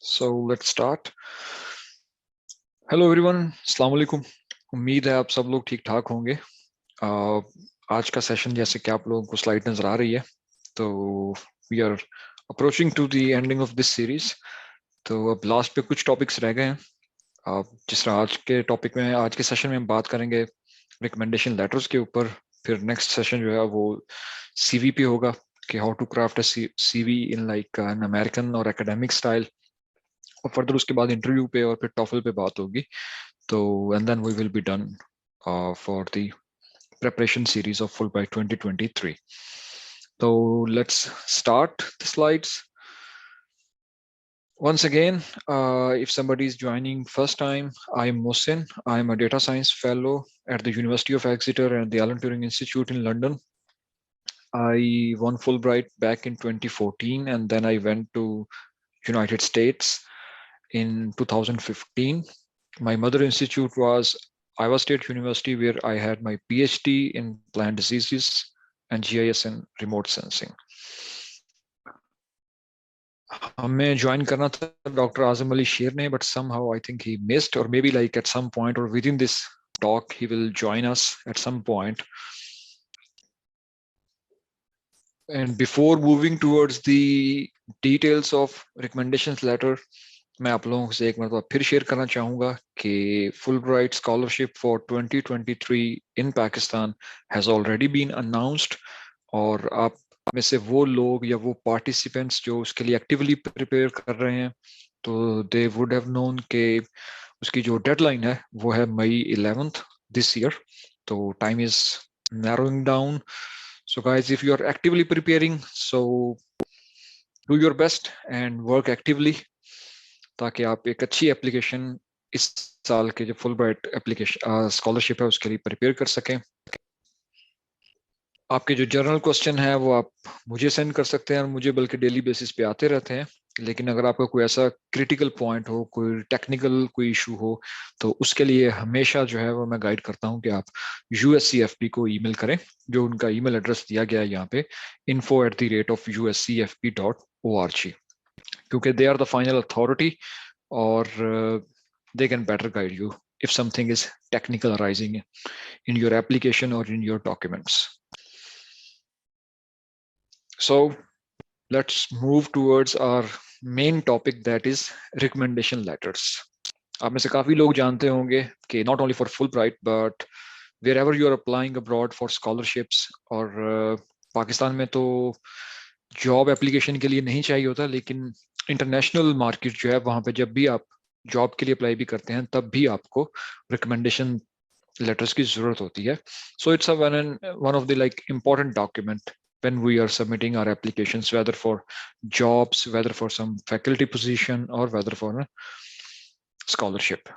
So let's start. Hello everyone, अस्सलाम वालेकुम। उम्मीद है आप सब लोग ठीक ठाक होंगे। आज का सेशन जैसे कि आप लोगों को स्लाइड नजर आ रही है, तो we are approaching to the ending of this series. तो अब लास्ट पे कुछ टॉपिक्स रह गए हैं। जिस तरह आज के सेशन में हम बात करेंगे रिकमेंडेशन लेटर्स के ऊपर। फिर नेक्स्ट सेशन जो है वो सीवी पे होगा कि how to craft a CV in like an American और एकेडमिक स्टाइल। और फर्दर उसके बाद इंटरव्यू पे और फिर टॉफल पे बात होगी। तो and then we will be done for the preparation series of Fulbright 2023. So let's start the slides. Once again, if somebody is joining first time, I am Mohsin. I am a data science fellow at the University of Exeter and the Alan Turing Institute in London. I won Fulbright back in 2014, and then I went to United States in 2015. My mother institute was Iowa State University, where I had my PhD in plant diseases and GIS in remote sensing. हमें join करना था doctor आजम अली शेर ने, but somehow I think he missed, or maybe like at some point or within this talk he will join us at some point. And before moving towards the details of recommendations letter, मैं आप लोगों से एक मरतबा फिर share करना चाहूँगा कि Fulbright scholarship for 2023 in Pakistan has already been announced. और आप में से वो लोग या वो पार्टिसिपेंट्स जो उसके लिए एक्टिवली प्रिपेयर कर रहे हैं, तो दे वुड हैव नोन के उसकी जो डेडलाइन है वो है मई 11th दिस ईयर। तो time is narrowing down. So guys, if you are actively preparing, so do your best and work actively ताकि आप एक अच्छी एप्लीकेशन इस साल के जो फुलब्राइट एप्लीकेशन स्कॉलरशिप है उसके लिए प्रिपेयर कर सकें। आपके जो जर्नल क्वेश्चन है वो आप मुझे सेंड कर सकते हैं, और मुझे बल्कि डेली बेसिस पे आते रहते हैं। लेकिन अगर आपका कोई ऐसा क्रिटिकल पॉइंट हो, कोई टेक्निकल कोई इशू हो, तो उसके लिए हमेशा जो है वो मैं गाइड करता हूं कि आप USCFP को ईमेल करें। जो उनका ईमेल एड्रेस दिया गया है यहाँ पे, info@uscfp.org, क्योंकि they are the final authority और they can better guide you if something is technical arising in your application or in your documents. So let's move towards our main topic, that is recommendation letters. आप में से काफी लोग जानते होंगे कि not only for Fulbright but wherever you are applying abroad for scholarships, और पाकिस्तान में तो जॉब एप्लीकेशन के लिए नहीं चाहिए होता, लेकिन इंटरनेशनल मार्केट जो है वहां पे जब भी आप जॉब के लिए अप्लाई भी करते हैं तब भी आपको रिकमेंडेशन लेटर्स की जरूरत होती है. So it's one of the like important document when we are submitting our applications, whether for jobs, whether for some faculty position, or whether for a scholarship.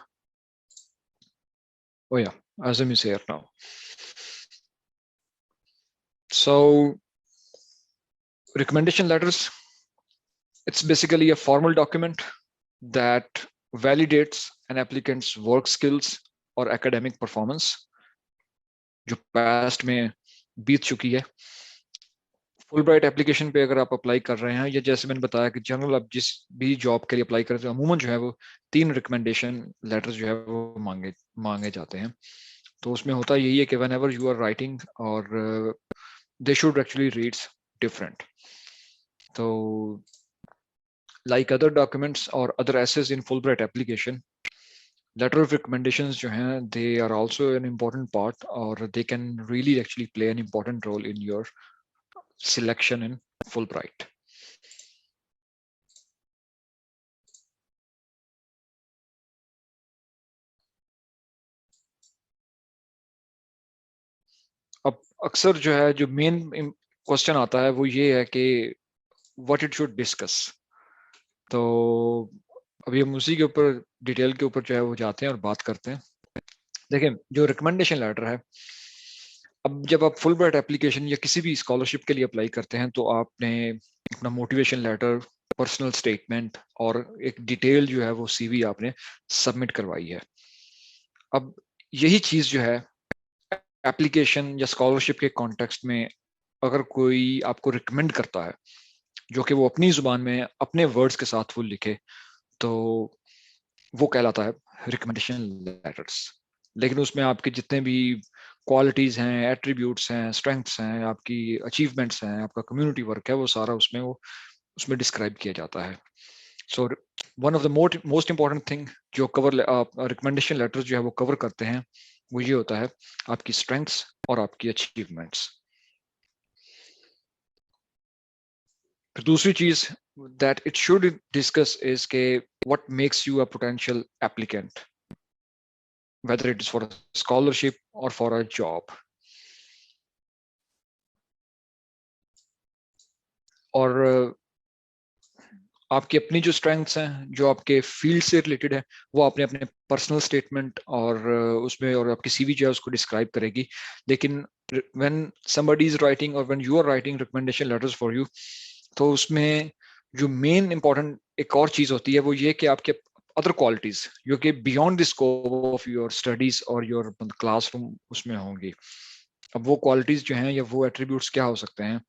Oh yeah, Azim is here now. So recommendation letters, it's basically a formal document that validates an applicant's work skills or academic performance जो past में बीत चुकी है. Fulbright application पे अगर आप apply कर रहे हैं, या जैसे मैंने बताया कि जनरल आप जिस भी जॉब के लिए अप्लाई करते हैं, अमूमन जो है वो 3 रिकमेंडेशन लेटर्स जो है वो मांगे जाते हैं. तो उसमें होता यही है कि whenever you are writing, और they should actually reads different. तो like other documents or other essays in Fulbright application, letter of recommendations जो हैं, they are also an important part, or they can really actually play an important role in your selection in Fulbright. अब अक्सर जो है जो main question आता है वो ये है कि व्हाट इट शुड डिस्कस. तो अभी हम उसी के ऊपर डिटेल के ऊपर जो है वो जाते हैं और बात करते हैं. देखिए, जो रिकमेंडेशन लेटर है, अब जब आप फुलब्राइट एप्लीकेशन या किसी भी स्कॉलरशिप के लिए अप्लाई करते हैं, तो आपने अपना मोटिवेशन लेटर, पर्सनल स्टेटमेंट और एक डिटेल जो है वो सीवी आपने सबमिट करवाई है. अब यही चीज जो है एप्लीकेशन या स्कॉलरशिप के कॉन्टेक्स्ट में अगर कोई आपको रिकमेंड करता है, जो कि वो अपनी जुबान में अपने वर्ड्स के साथ वो लिखे, तो वो कहलाता है रिकमेंडेशन लेटर्स। लेकिन उसमें आपके जितने भी क्वालिटीज हैं, एट्रीब्यूट्स हैं, स्ट्रेंथ्स हैं, आपकी अचीवमेंट्स हैं, आपका कम्युनिटी वर्क है, वो सारा उसमें डिस्क्राइब किया जाता है। So one of the most important thing जो रिकमेंडेशन लेटर्स जो है वो कवर करते हैं, वो ये होता है आपकी स्ट्रेंथ्स और आपकी अचीवमेंट्स। फिर दूसरी चीज that it should discuss is के what makes you a potential applicant, whether it is for a scholarship or for a job. और आपकी अपनी जो स्ट्रेंथ्स हैं, जो आपके फील्ड से रिलेटेड है, वो आपने अपने पर्सनल स्टेटमेंट और उसमें और आपकी सीवी जो है उसको डिस्क्राइब करेगी। लेकिन व्हेन somebody is writing और when you are writing recommendation letters for you, तो उसमें जो मेन इंपॉर्टेंट एक और चीज होती है वो ये कि आपके अदर क्वालिटीज जो कि beyond the scope of your studies और योर क्लासरूम उसमें होंगी। अब वो क्वालिटीज जो हैं या वो एट्रीब्यूट्स क्या हो सकते हैं?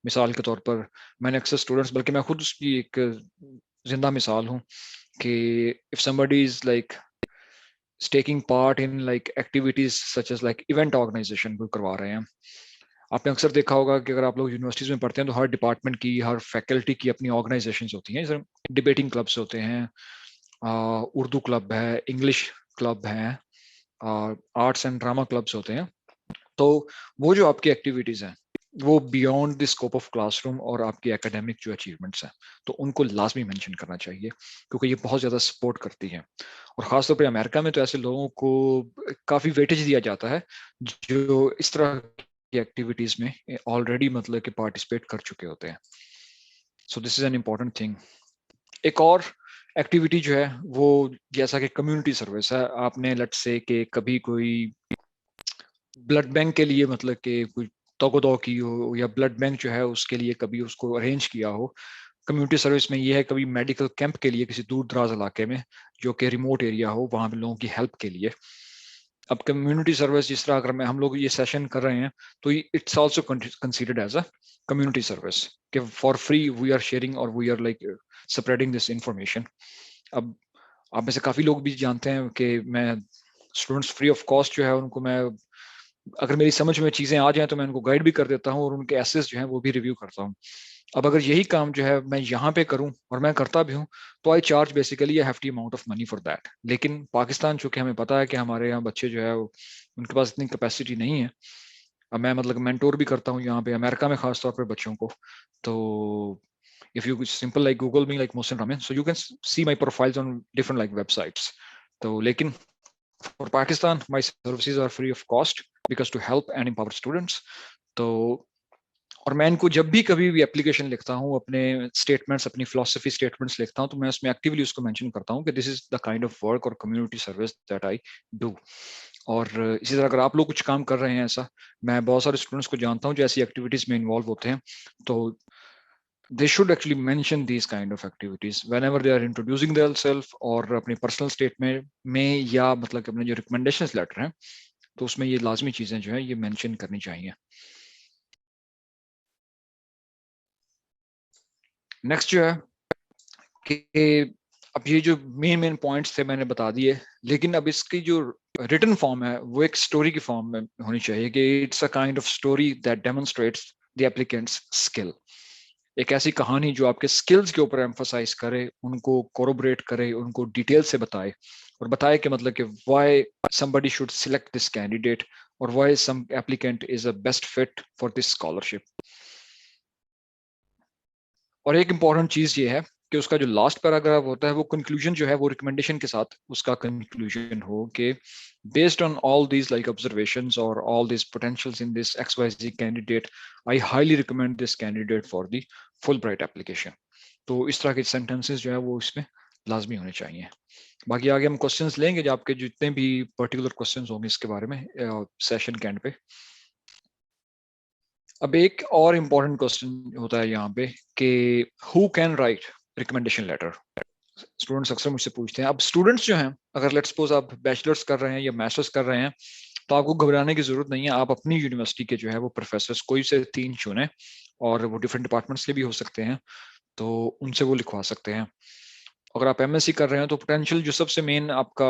मिसाल के तौर पर मैंने अक्सर स्टूडेंट्स, बल्कि मैं खुद उसकी एक जिंदा मिसाल हूँ कि if somebody is like taking part in like activities such as like event organization कोई करवा रहे हैं। आपने अक्सर देखा होगा कि अगर आप लोग यूनिवर्सिटीज में पढ़ते हैं तो हर डिपार्टमेंट की, हर फैकल्टी की अपनी ऑर्गेनाइजेशंस होती हैं। जैसे डिबेटिंग क्लब्स होते हैं, उर्दू क्लब है, इंग्लिश क्लब है, आर्ट्स एंड ड्रामा क्लब्स होते हैं। तो वो जो आपकी एक्टिविटीज हैं वो beyond the scope of classroom और आपकी एकेडमिक जो अचीवमेंट्स हैं, तो उनको लाजमी मेंशन करना चाहिए, क्योंकि ये बहुत ज़्यादा सपोर्ट करती हैं। और ख़ासतौर पे अमेरिका में तो ऐसे लोगों को काफ़ी वेटेज दिया जाता है जो इस तरह की एक्टिविटीज़ में ऑलरेडी मतलब कि पार्टिसिपेट कर चुके होते हैं। So this is an important thing. एक और एक्टिविटी जो है वो जैसा कि कम्युनिटी सर्विस है। आपने लेट्स से कि कभी कोई ब्लड बैंक के लिए मतलब कि कोई तोगोदो की हो, या ब्लड बैंक जो है उसके लिए कभी उसको अरेंज किया हो। कम्युनिटी सर्विस में ये है कभी मेडिकल कैंप के लिए किसी दूर दराज इलाके में जो कि रिमोट एरिया हो, वहां पे लोगों की हेल्प के लिए। अब कम्युनिटी सर्विस जिस तरह अगर मैं हम लोग ये सेशन कर रहे हैं तो it's also considered as a community service कि for free we are sharing और we are like spreading this information. अब आप में से काफी लोग भी जानते हैं कि मैं स्टूडेंट्स फ्री ऑफ कॉस्ट जो है उनको मैं, अगर मेरी समझ में चीजें आ जाएं तो मैं उनको गाइड भी कर देता हूँ और उनके एसेस जो हैं वो भी रिव्यू करता हूँ। अब अगर यही काम जो है मैं यहाँ पे करूँ, और मैं करता भी हूँ, तो आई charge basically a hefty amount of money for that. लेकिन पाकिस्तान, चूंकि हमें पता है कि हमारे यहाँ बच्चे जो है उनके पास इतनी कैपेसिटी नहीं है। अब मैं मतलब मेंटोर भी करता हूँ यहाँ पे अमेरिका में खास तौर पर बच्चों को। तो if you simple like Google me like Mohsin Ramin, so you can see my profiles on different like websites. तो लेकिन for Pakistan my services are free of cost because to help and empower students. तो और मैं इनको जब भी कभी भी एप्लीकेशन लिखता हूँ, अपने स्टेटमेंट्स, अपनी फिलोसफी स्टेटमेंट्स लिखता हूँ, तो मैं उसमें एक्टिवली उसको मेंशन करता हूँ कि this is the kind of work और community service that I do. और इसी तरह अगर आप लोग कुछ काम कर रहे हैं ऐसा, मैं बहुत सारे स्टूडेंट्स को जानता हूँ जो ऐसी एक्टिविटीज में इन्वॉल्व होते हैं, तो they should actually mention these kind of activities whenever they are introducing themselves और अपनी पर्सनल स्टेटमेंट में, या मतलब कि अपने जो रिकमेंडेशंस लेटर हैं तो उसमें ये लाजमी चीजें जो है ये मेंशन करनी चाहिए। नेक्स्ट जो है कि अब ये जो मेन पॉइंट्स थे मैंने बता दिए, लेकिन अब इसकी जो रिटन फॉर्म है वो एक स्टोरी की फॉर्म में होनी चाहिए कि it's a kind of story that demonstrates the applicants skill. एक ऐसी कहानी जो आपके स्किल्स के ऊपर एम्फोसाइज करे, उनको कोरोबरेट करे, उनको डिटेल से बताए, और बताए कि मतलब कि why somebody should select this candidate or why some applicant is a best fit for this scholarship। और एक इम्पॉर्टेंट चीज ये है कि उसका जो लास्ट पैराग्राफ होता है वो कंक्लूजन जो है वो रिकमेंडेशन के साथ उसका कंक्लूजन हो कि based on all these like observations और all this potentials in this XYZ candidate, I highly recommend this candidate for the Fulbright application. तो इस तरह के सेंटेंसेस जो है वो इसमें लाजमी होने चाहिए। बाकी आगे हम क्वेश्चंस लेंगे, जो आपके जितने भी पर्टिकुलर क्वेश्चंस होंगे इसके बारे में सेशन के एंड पे। अब एक और इम्पोर्टेंट क्वेश्चन होता है यहाँ पे कि who can write recommendation letter. Students अक्सर मुझसे पूछते हैं। अब स्टूडेंट्स जो हैं, अगर लेट्स सपोज आप बैचलर्स कर रहे हैं या मास्टर्स कर रहे हैं, तो आपको घबराने की जरूरत नहीं है। आप अपनी यूनिवर्सिटी के जो है वो प्रोफेसर्स कोई से 3 चुने, और वो डिफरेंट डिपार्टमेंट्स के भी हो सकते हैं, तो उनसे वो लिखवा सकते हैं। अगर आप एमएससी कर रहे हैं तो पोटेंशियल जो सबसे मेन आपका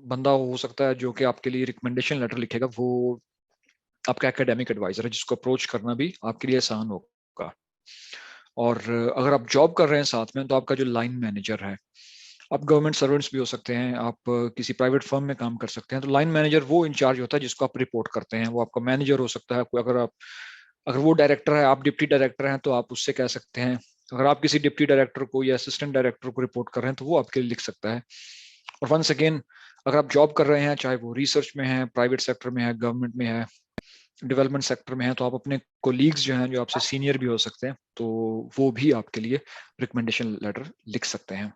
बंदा हो सकता है जो कि आपके लिए रिकमेंडेशन लेटर लिखेगा, वो आपका एकेडमिक एडवाइजर है, जिसको अप्रोच करना भी आपके लिए आसान होगा। और अगर आप जॉब कर रहे हैं साथ में, तो आपका जो लाइन मैनेजर है, आप गवर्नमेंट सर्वेंट्स भी हो सकते हैं, आप किसी प्राइवेट फर्म में काम कर सकते हैं, तो लाइन मैनेजर वो इंचार्ज होता है जिसको आप रिपोर्ट करते हैं। वो आपका मैनेजर हो सकता है, अगर वो डायरेक्टर है, आप डिप्टी डायरेक्टर हैं, तो आप उससे कह सकते हैं। अगर आप किसी डिप्टी डायरेक्टर को या असिस्टेंट डायरेक्टर को रिपोर्ट कर रहे हैं, तो वो आपके लिए लिख सकता है। और वंस अगेन, अगर आप जॉब कर रहे हैं, चाहे वो रिसर्च में है, प्राइवेट सेक्टर में है, गवर्नमेंट में है, डेवलपमेंट सेक्टर में है, तो आप अपने कोलीग्स जो हैं, जो आपसे सीनियर भी हो सकते हैं, तो वो भी आपके लिए रिकमेंडेशन लेटर लिख सकते हैं।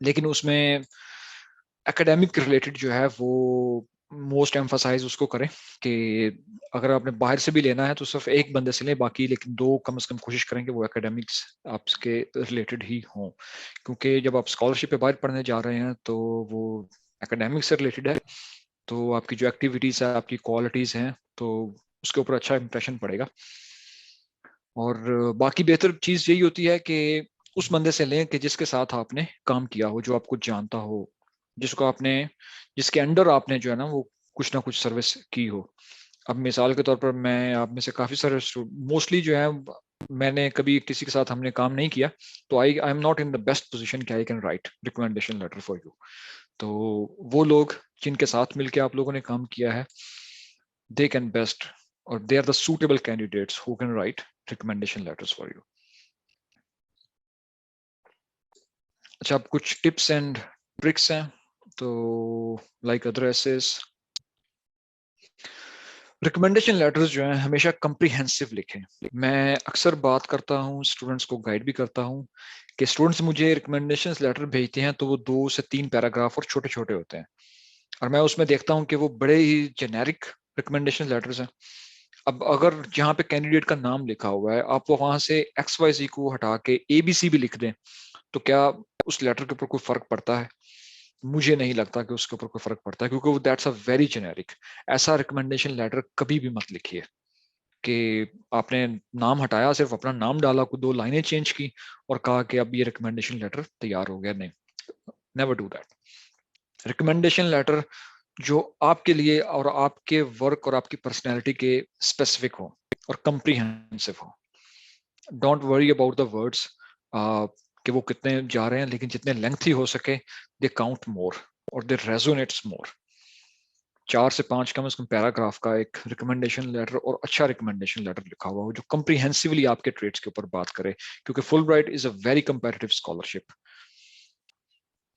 लेकिन उसमें एकेडमिक रिलेटेड जो है वो मोस्ट एम्फासाइज उसको करें कि अगर आपने बाहर से भी लेना है तो सिर्फ एक बंदे से लें, बाकी लेकिन दो कम से कम कोशिश करें कि वो एकेडमिक्स आपके रिलेटेड ही हों। क्योंकि जब आप स्कॉलरशिप पे बाहर पढ़ने जा रहे हैं तो वो एकेडमिक्स से रिलेटेड है, तो आपकी जो एक्टिविटीज है, आपकी क्वालिटीज हैं, तो उसके ऊपर अच्छा इंप्रेशन पड़ेगा। और बाकी बेहतर चीज यही होती है कि उस बंदे से लें कि जिसके साथ आपने काम किया हो, जो आपको जानता हो, जिसको आपने जिसके अंडर आपने जो है ना वो कुछ ना कुछ सर्विस की हो। अब मिसाल के तौर पर मैं आप में से काफी सारे मोस्टली जो है, मैंने कभी किसी के साथ हमने काम नहीं किया, तो I am not in the best position कि I can write recommendation letter for you. तो वो लोग जिनके साथ मिलके आप लोगों ने काम किया है, दे कैन बेस्ट, और they are the suitable candidates who can write recommendation letters for you. अच्छा, अब कुछ टिप्स एंड ट्रिक्स हैं, तो like other essays, recommendation letters जो हैं हमेशा कंप्रीहेंसिव लिखें। मैं अक्सर बात करता हूँ, स्टूडेंट्स को गाइड भी करता हूँ कि स्टूडेंट्स मुझे रिकमेंडेशन लेटर भेजते हैं तो वो 2 से 3 पैराग्राफ और छोटे छोटे होते हैं, और मैं उसमें देखता हूँ कि वो बड़े ही जेनेरिक रिकमेंडेशन लेटर्स हैं। अब अगर जहाँ पे कैंडिडेट का नाम लिखा हुआ है, आप वो वहां से XYZ को हटा के ABC भी लिख दें, तो क्या उस लेटर के ऊपर कोई फर्क पड़ता है? मुझे नहीं लगता कि उसके ऊपर कोई फर्क पड़ता है, क्योंकि वो दैट्स अ वेरी जेनेरिक। ऐसा रिकमेंडेशन लेटर कभी भी मत लिखिए कि आपने नाम हटाया, सिर्फ अपना नाम डाला, को 2 लाइनें चेंज की और कहा कि अब ये रिकमेंडेशन लेटर तैयार हो गया। नहीं, never do that. Recommendation letter जो आपके लिए और आपके वर्क और आपकी पर्सनैलिटी के स्पेसिफिक हो और कंप्रीहेंसिव हो। Don't worry about the words कि वो कितने जा रहे हैं, लेकिन जितने लेंथी हो सके, दे काउंट मोर और दे रेजोनेट्स मोर। 4 से 5 कम से कम पैराग्राफ का एक रिकमेंडेशन लेटर, और अच्छा रिकमेंडेशन लेटर लिखा हुआ हो जो कंप्रीहेंसिवली आपके ट्रेड्स के ऊपर बात करे, क्योंकि Fulbright is a very competitive scholarship.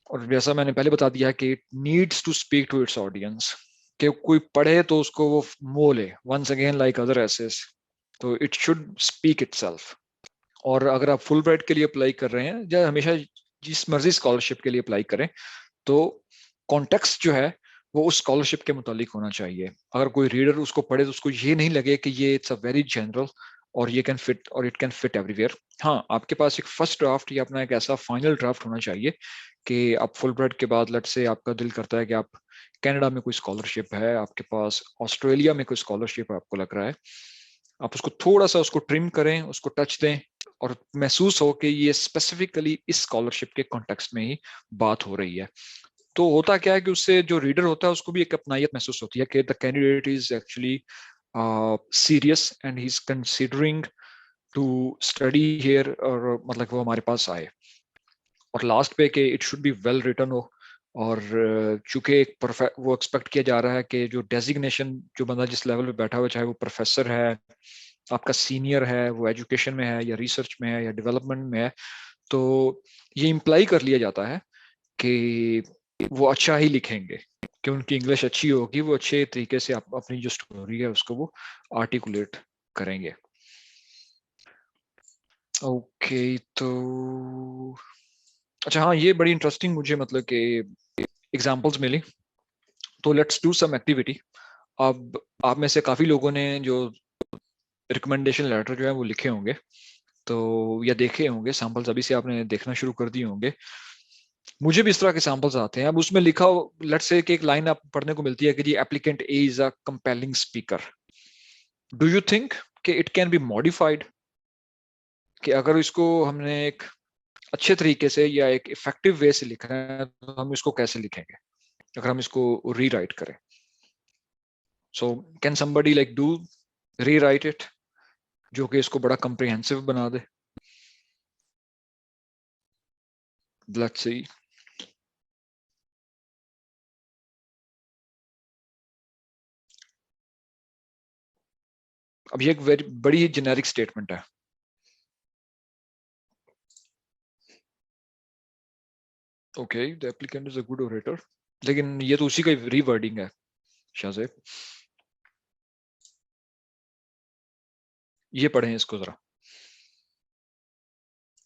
और जैसा मैंने पहले बता दिया कि it needs to speak to its audience, कि कोई पढ़े तो उसको वो मोह ले, once again like other essays, तो इट शुड स्पीक इटसेल्फ। और अगर आप फुल ब्राइट के लिए अप्लाई कर रहे हैं, या हमेशा जिस मर्जी स्कॉलरशिप के लिए अप्लाई करें, तो कॉन्टेक्स्ट जो है वो उस स्कॉलरशिप के मुतालिक होना चाहिए। अगर कोई रीडर उसको पढ़े तो उसको ये नहीं लगे कि ये इट्स अ वेरी जनरल और ये कैन फिट और इट कैन फिट एवरीवेयर। हाँ, आपके पास एक फर्स्ट ड्राफ्ट या अपना एक ऐसा फाइनल ड्राफ्ट होना चाहिए कि आप फुल ब्राइट के बाद, लेट्स से आपका दिल करता है कि आप कनाडा में कोई स्कॉलरशिप है, आपके पास ऑस्ट्रेलिया में कोई स्कॉलरशिप आपको लग रहा है, आप उसको थोड़ा सा उसको ट्रिम करें, उसको टच दें, और महसूस हो कि ये स्पेसिफिकली इस स्कॉलरशिप के कॉन्टेक्स्ट में ही बात हो रही है। तो होता क्या है कि उससे जो रीडर होता है उसको भी एक अपनायत महसूस होती है कि the candidate is actually serious and he is considering to study here, और मतलब वो हमारे पास आए। और लास्ट पे कि it should be well written हो, और चूंकि एक वो एक्सपेक्ट किया जा रहा है कि जो डेजिग्नेशन, जो बंदा जिस लेवल पे बैठा हुआ है, चाहे वो प्रोफेसर है, आपका सीनियर है, वो एजुकेशन में है या रिसर्च में है या डेवलपमेंट में है, तो ये इम्प्लाई कर लिया जाता है कि वो अच्छा ही लिखेंगे, कि उनकी इंग्लिश अच्छी होगी, वो अच्छे तरीके से अपनी जो स्टोरी है उसको वो आर्टिकुलेट करेंगे। ओके, तो अच्छा, हाँ, ये बड़ी इंटरेस्टिंग मुझे मतलब कि एग्जांपल्स मिली, तो लेट्स डू सम एक्टिविटी। अब आप में से काफी लोगों ने जो रिकमेंडेशन लेटर जो है वो लिखे होंगे, तो या देखे होंगे सैंपल्स, अभी से आपने देखना शुरू कर दिए होंगे। मुझे भी इस तरह के सैंपल्स आते हैं। अब उसमें लिखा हो, लेट्स से कि एक लाइन आप पढ़ने को मिलती है कि जी applicant A is a compelling speaker. Do you think कि इट कैन बी मॉडिफाइड, कि अगर इसको हमने एक अच्छे तरीके से या एक इफेक्टिव वे से लिख रहे हैं तो हम इसको कैसे लिखेंगे अगर हम इसको रीराइट करें. So can somebody like do rewrite it, जो कि इसको बड़ा कंप्रिहेंसिव बना दे. Let's see. अब ये एक वेरी बड़ी ही जेनेरिक स्टेटमेंट है. Okay, the applicant is a good orator, लेकिन ये तो उसी का रीवर्डिंग है शाहजेब. ये पढ़ें इसको जरा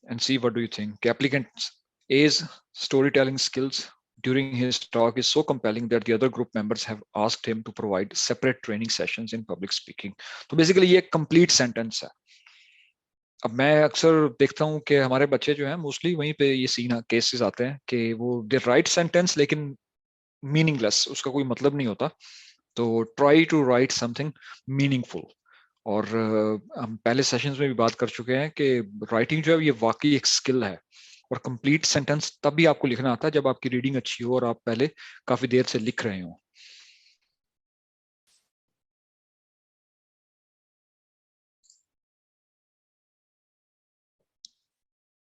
and see what do you think. Applicant A's storytelling skills during his talk is so compelling that the other group members have asked him to provide separate training sessions in public speaking. तो basically ये एक complete sentence है. अब मैं अक्सर देखता हूँ कि हमारे बच्चे जो हैं मोस्टली वहीं पे ये सीन केसेस आते हैं कि वो दे राइट सेंटेंस लेकिन मीनिंगलेस, उसका कोई मतलब नहीं होता. तो try to write something meaningful. और हम पहले सेशंस में भी बात कर चुके हैं कि राइटिंग जो है ये वाकई एक स्किल है. और कंप्लीट सेंटेंस तब भी आपको लिखना आता है जब आपकी रीडिंग अच्छी हो और आप पहले काफी देर से लिख रहे हो.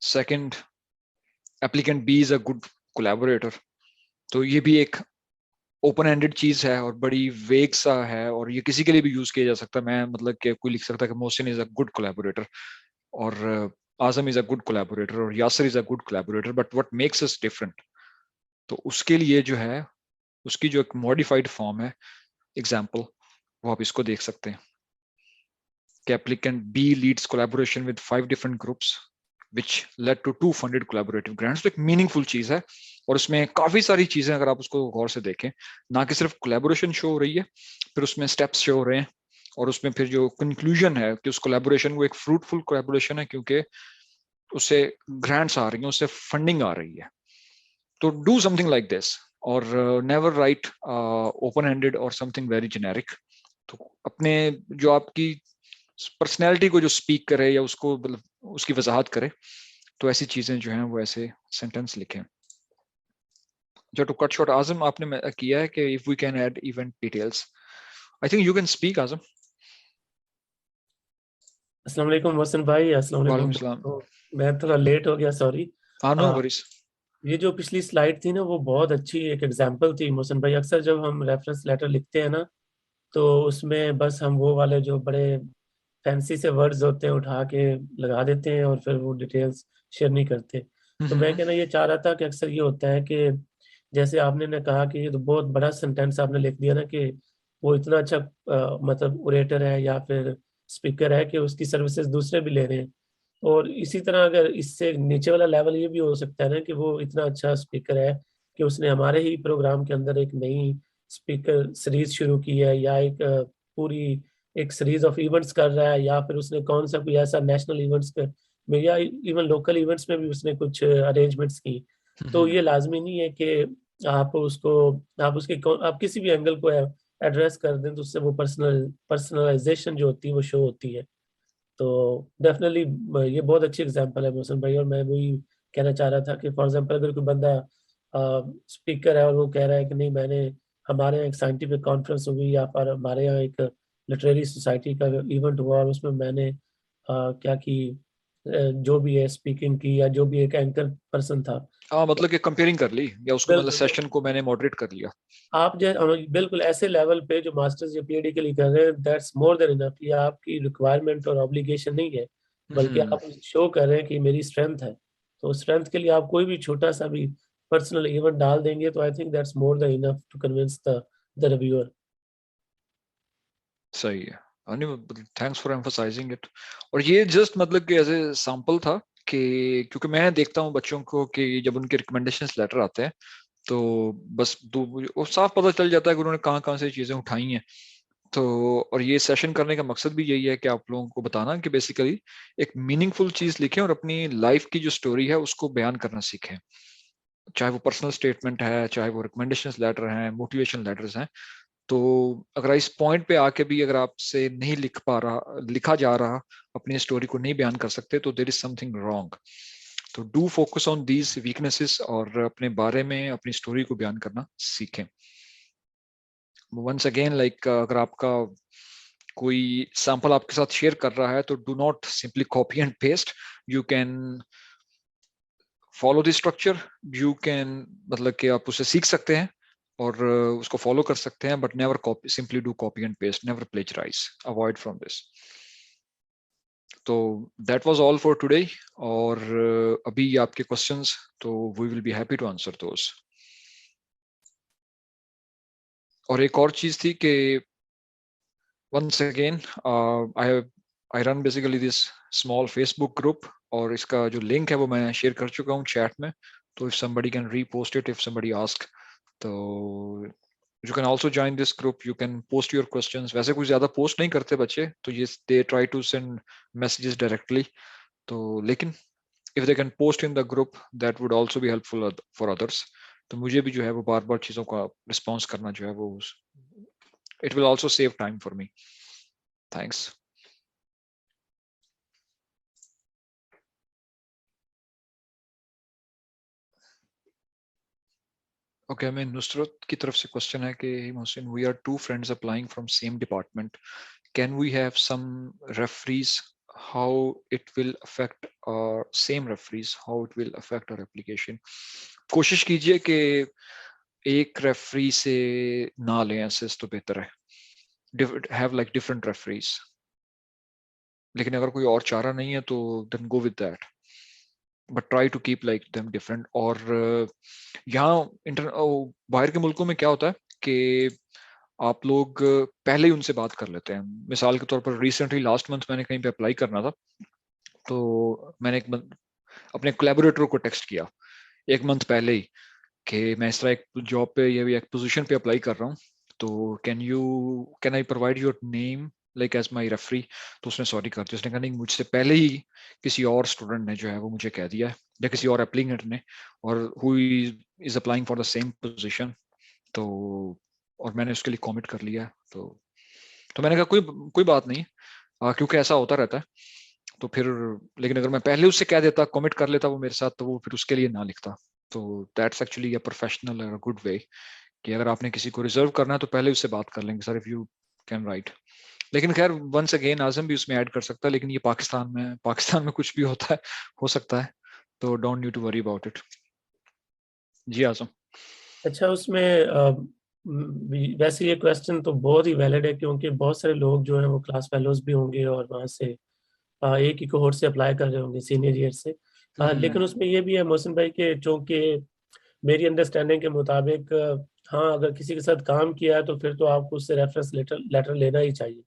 Second, applicant B is a good collaborator. तो ये भी एक ओपन एंडेड चीज है और बड़ी वेग सा है और ये किसी के लिए भी यूज किया जा सकता है. मैं मतलब कि कोई लिख सकता है कि Mohsin is a good collaborator और Azam is a good collaborator और Yasir is a good collaborator, but what makes us different. तो उसके लिए जो है उसकी जो एक मॉडिफाइड फॉर्म है एग्जाम्पल, वो आप इसको देख सकते हैं कि applicant B leads collaboration with 5 different groups which led to 2 funded collaborative grants. तो एक मीनिंगफुल चीज है और उसमें काफी सारी चीजें अगर आप उसको गौर से देखें, ना कि सिर्फ कोलैबोरेशन शो हो रही है, फिर उसमें स्टेप्स शो हो रहे हैं और उसमें फिर जो कंक्लूजन है कि उस कोलैबोरेशन वो एक फ्रूटफुल कोलैबोरेशन है क्योंकि उससे ग्रांट्स आ रही हैं, उससे फंडिंग आ रही है. तो डू समथिंग लाइक दिस और नेवर राइट ओपन हैंडेड और समथिंग वेरी जेनेरिक. तो अपने जो आपकी पर्सनैलिटी को जो स्पीक करे या उसको मतलब उसकी वजाहत करे, तो ऐसी चीजें जो हैं वो ऐसे सेंटेंस लिखें. जो टू कट शॉर्ट आजम आपने किया है कि if we can add event details. I think you can speak Azam. अस्सलाम वालेकुम मोहसिन भाई. अस्सलाम वालेकुम वालेकुम. सलाम. तो मैं थोड़ा लेट हो गया, सॉरी. हाँ, नो वरीज. ये जो पिछली स्लाइड थी ना, वो बहुत अच्छी एक एग्जांपल थी मोहसिन भाई. अक्सर जब हम रेफरेंस लेटर लिखते हैं ना, तो उसमें बस हम वो वाले जो बड़े फैंसी से वर्ड्स होते हैं उठा के लगा देते हैं और फिर वो डिटेल्स शेयर नहीं करते. तो मैं कहना ये चाह रहा था कि अक्सर ये होता है कि जैसे आपने ने कहा कि ये तो बहुत बड़ा सेंटेंस आपने लिख दिया ना कि वो इतना अच्छा मतलब ओरेटर है या फिर स्पीकर है कि उसकी सर्विसेज दूसरे भी ले रहे हैं. और इसी तरह अगर इससे नीचे वाला लेवल ये भी हो सकता है ना कि वो इतना अच्छा स्पीकर है कि उसने हमारे ही प्रोग्राम के अंदर एक नई स्पीकर सीरीज शुरू की है या एक पूरी एक सीरीज ऑफ इवेंट्स कर रहा है या फिर उसने कौन सा कोई ऐसा नेशनल इवेंट्स में या इवन लोकल इवेंट्स में भी उसने कुछ अरेंजमेंट्स की. तो ये लाजमी नहीं है कि आप उसको आप किसी भी एंगल को एड्रेस कर दें तो उससे वो पर्सनलाइजेशन जो होती है वो शो होती है. तो डेफिनेटली ये बहुत अच्छी एग्जांपल है मोहसिन भाई. और मैं वही कहना चाह रहा था कि फॉर एग्जांपल अगर कोई बंदा स्पीकर है और वो कह रहा है कि नहीं मैंने हमारे यहाँ एक साइंटिफिक कॉन्फ्रेंस हुई या फिर हमारे यहाँ एक लिटरेरी सोसाइटी का इवेंट हुआ और उसमें मैंने क्या की जो भी है स्पीकिंग की या जो भी एक एंकर पर्सन था. हाँ, मतलब कि कंपेयरिंग कर ली या उसको मतलब बिल्कुल. सेशन को मैंने मॉडरेट कर लिया. आप जो बिल्कुल ऐसे लेवल पे जो मास्टर्स या पीएचडी के लिए कर रहे हैं, दैट्स मोर देन इनफ. ये आपकी रिक्वायरमेंट और ऑब्लिगेशन नहीं है, बल्कि आप शो कर रहे हैं कि मेरी स्ट्रेंथ है. तो स्ट्रेंथ के लिए आप कोई भी छोटा सा भी पर्सनल इवेंट डाल देंगे तो I think that's more than enough to convince the reviewer. सही है. Thanks for emphasising it. और ये जस्ट मतलब कि एज ए सैंपल था कि क्योंकि मैं देखता हूँ बच्चों को कि जब उनके रिकमेंडेशन लेटर आते हैं तो बस वो साफ पता चल जाता है कि उन्होंने कहाँ कहाँ से चीजें उठाई हैं. तो और ये सेशन करने का मकसद भी यही है कि आप लोगों को बताना कि बेसिकली एक मीनिंगफुल चीज लिखें और अपनी लाइफ की जो स्टोरी है उसको बयान करना सीखें. चाहे वो पर्सनल स्टेटमेंट है, चाहे वो रिकमेंडेशन लेटर हैं, मोटिवेशन लेटर्स हैं. तो अगर इस पॉइंट पे आके भी अगर आपसे नहीं लिखा जा रहा, अपनी स्टोरी को नहीं बयान कर सकते, तो देयर इज समथिंग रॉन्ग. तो do focus on these weaknesses और अपने बारे में अपनी स्टोरी को बयान करना सीखें। वंस अगेन लाइक अगर आपका कोई सैंपल आपके साथ शेयर कर रहा है तो do not simply copy and paste, you can follow the structure, you can मतलब कि आप उसे सीख सकते हैं और उसको फॉलो कर सकते हैं, but never copy, simply do copy and paste, never plagiarise, avoid from this. तो that was all for today. और अभी आपके क्वेश्चंस, तो we will be happy to answer those. और एक और चीज थी कि once again I run basically this small Facebook group, और इसका जो लिंक है वो मैं शेयर कर चुका हूँ चैट में, तो if somebody can repost it, if somebody ask, तो you can also join this group, you can post your questions। वैसे कुछ ज्यादा पोस्ट नहीं करते बच्चे, तो ये they try to send messages directly, तो लेकिन if they can post in the group that would also be helpful for others। तो मुझे भी जो है वो बार बार चीजों का रिस्पॉन्स करना जो है वो it will also save time for me। Thanks। Okay, हमें नुसरत की तरफ से क्वेश्चन है कि Mohsin, we are two friends applying from same department, can we have some referees, how it will affect और same referees, how it will affect our application. कोशिश कीजिए कि एक रेफरी से ना लें असिस्ट, तो बेहतर है, हैव लाइक डिफरेंट रेफरीज। लेकिन अगर कोई और चारा नहीं है तो then go with that, but try to keep like them different. और यहाँ बाहर के मुल्कों में क्या होता है कि आप लोग पहले ही उनसे बात कर लेते हैं। मिसाल के तौर पर रिसेंटली लास्ट मंथ मैंने कहीं पे अप्लाई करना था, तो मैंने अपने कोलैबोरेटर को टेक्स्ट किया एक मंथ पहले ही कि मैं इस तरह एक जॉब पे या एक पोजीशन पे अप्लाई कर रहा हूँ, तो can I provide your name like as my referee. तो उसने सॉरी कर दिया, उसने कहा नहीं, मुझसे पहले ही किसी और स्टूडेंट ने जो है वो मुझे कह दिया है, या किसी और एप्लीकेंट ने, और who is applying for the same position, तो और मैंने उसके लिए कमिट कर लिया है। तो मैंने कहा कोई बात नहीं, क्योंकि ऐसा होता रहता है, तो फिर लेकिन अगर मैं पहले उससे कह देता, कमिट कर लेता वो मेरे साथ, तो वो फिर उसके लिए ना लिखता। तो दैट्स एक्चुअली अ प्रोफेशनल और गुड वे कि अगर आपने किसी को रिजर्व करना है तो पहले उससे बात कर लेंगे, sir if you can write. लेकिन खैर वंस अगेन आजम भी उसमें ऐड कर सकता है, लेकिन ये पाकिस्तान में कुछ भी होता है, हो सकता है, तो don't need to worry about it. जी आजम। अच्छा, उसमें वैसे ये क्वेश्चन तो बहुत ही वैलिड है, क्योंकि बहुत सारे लोग जो हैं वो क्लास फेलोज भी होंगे और वहाँ से एक ही कोहॉर्ट से अप्लाई कर रहे होंगे सीनियर ईयर से। लेकिन उसमें ये भी है मोहसिन भाई के, चूंकि मेरी अंडरस्टैंडिंग के मुताबिक हाँ, अगर किसी के साथ काम किया है तो फिर तो आपको उससे रेफरेंस लेटर लेना ही चाहिए।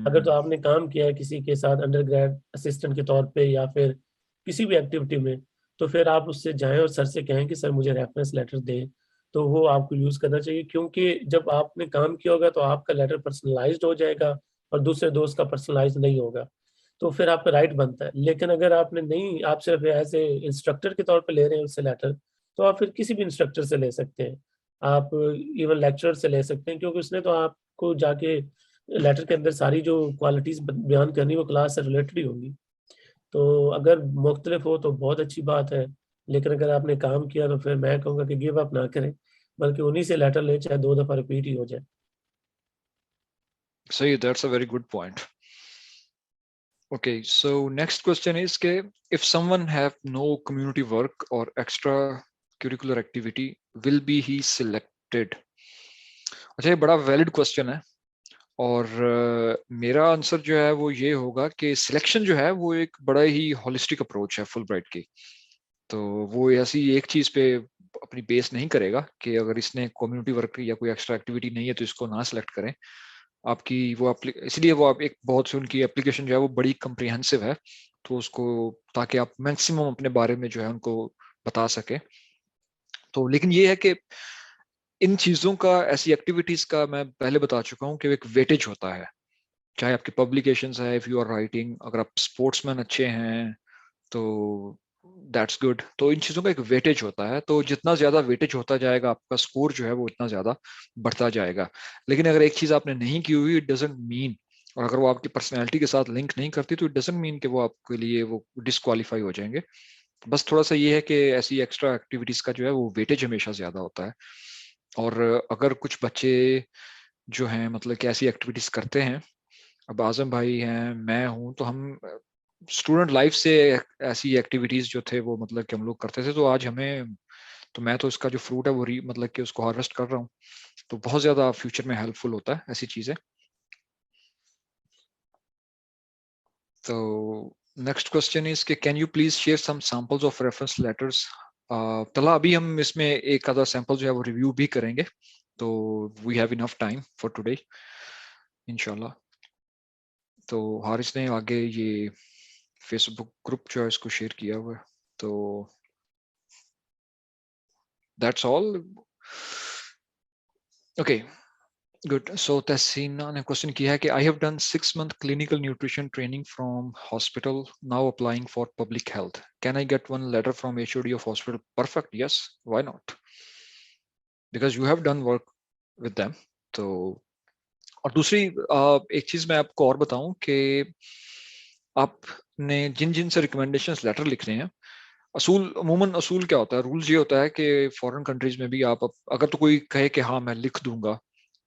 अगर तो आपने काम किया है किसी के साथ अंडर ग्रेड असिस्टेंट के तौर पे या फिर किसी भी एक्टिविटी में, तो फिर आप उससे जाएं और सर से कहें कि सर मुझे रेफरेंस लेटर दें, तो वो आपको यूज करना चाहिए। क्योंकि जब आपने काम किया होगा तो आपका लेटर पर्सनलाइज्ड हो जाएगा और दूसरे दोस्त का पर्सनलाइज नहीं होगा, तो फिर आपका राइट बनता है। लेकिन अगर आपने नहीं, आप सिर्फ एज ए इंस्ट्रक्टर के तौर पे ले रहे हैं उससे लेटर, तो आप फिर किसी भी इंस्ट्रक्टर से ले सकते हैं, आप इवन लेक्चरर से ले सकते हैं, क्योंकि उसने तो आपको जाके लेटर के अंदर सारी जो क्वालिटीज बयान करनी वो क्लास से रिलेटेड ही होंगी। तो अगर मुख्तलिफ हो तो बहुत अच्छी बात है, लेकिन अगर आपने काम किया तो फिर मैं कहूँगा कि गिव अप ना करें, बल्कि उन्हीं से लेटर लें, चाहे 2 दफा रिपीट ही हो जाए। सही, that's a very good point. Okay, so next question is ke if someone have no community work or extra curricular activity, will be he selected? अच्छा, ये बड़ा वैलिड क्वेश्चन है, और मेरा आंसर जो है वो ये होगा कि सिलेक्शन जो है वो एक बड़ा ही होलिस्टिक अप्रोच है फुल ब्राइट की। तो वो ऐसी एक चीज पे अपनी बेस नहीं करेगा कि अगर इसने कम्युनिटी वर्क या कोई एक्स्ट्रा एक्टिविटी नहीं है तो इसको ना सिलेक्ट करें। आपकी वो इसलिए वो आप एक बहुत सी उनकी एप्लीकेशन जो है वो बड़ी कम्प्रिहेंसिव है, तो उसको ताकि आप मैक्सिमम अपने बारे में जो है उनको बता सके। तो लेकिन ये है कि इन चीजों का, ऐसी एक्टिविटीज का मैं पहले बता चुका हूँ कि एक वेटेज होता है, चाहे आपकी पब्लिकेशंस है, इफ यू आर राइटिंग, अगर आप स्पोर्ट्समैन अच्छे हैं तो दैट्स गुड। तो इन चीजों का एक वेटेज होता है, तो जितना ज्यादा वेटेज होता जाएगा आपका स्कोर जो है वो उतना ज्यादा बढ़ता जाएगा। लेकिन अगर एक चीज आपने नहीं की हुई, इट डजंट मीन, और अगर वो आपकी पर्सनैलिटी के साथ लिंक नहीं करती, तो इट डजंट मीन कि वो आपके लिए वो डिस्क्वालीफाई हो जाएंगे। बस थोड़ा सा ये है कि ऐसी एक्स्ट्रा एक्टिविटीज का जो है वो वेटेज हमेशा ज्यादा होता है। और अगर कुछ बच्चे जो हैं मतलब कि ऐसी एक्टिविटीज करते हैं, अब आजम भाई हैं, मैं हूं, तो हम स्टूडेंट लाइफ से ऐसी एक्टिविटीज जो थे वो मतलब कि हम लोग करते थे, तो आज हमें, तो मैं तो इसका जो फ्रूट है वो मतलब कि उसको हार्वेस्ट कर रहा हूँ। तो बहुत ज्यादा फ्यूचर में हेल्पफुल होता है ऐसी चीजें। तो नेक्स्ट क्वेश्चन इज कि can you please share some samples of reference letters. तला अभी हम इसमें एक आधा सैंपल जो है वो रिव्यू भी करेंगे, तो we have enough time for today इंशाल्लाह। तो हारिस ने आगे ये फेसबुक ग्रुप जो है इसको शेयर किया हुआ है, तो that's all. Okay, good. So Tahseena ने क्वेश्चन किया है कि I have done 6 month clinical nutrition training from hospital, now applying for public health, can I get one letter from HOD of hospital? Perfect, yes, why not, because you have done work with them. तो और दूसरी एक चीज मैं आपको और बताऊं कि आपने जिन जिन से रिकमेंडेशंस लेटर लिखने हैं, असूल अमूमन असूल क्या होता है, रूल्स ये होता है कि फॉरेन कंट्रीज में भी आप अगर तो कोई कहे कि हाँ मैं लिख दूंगा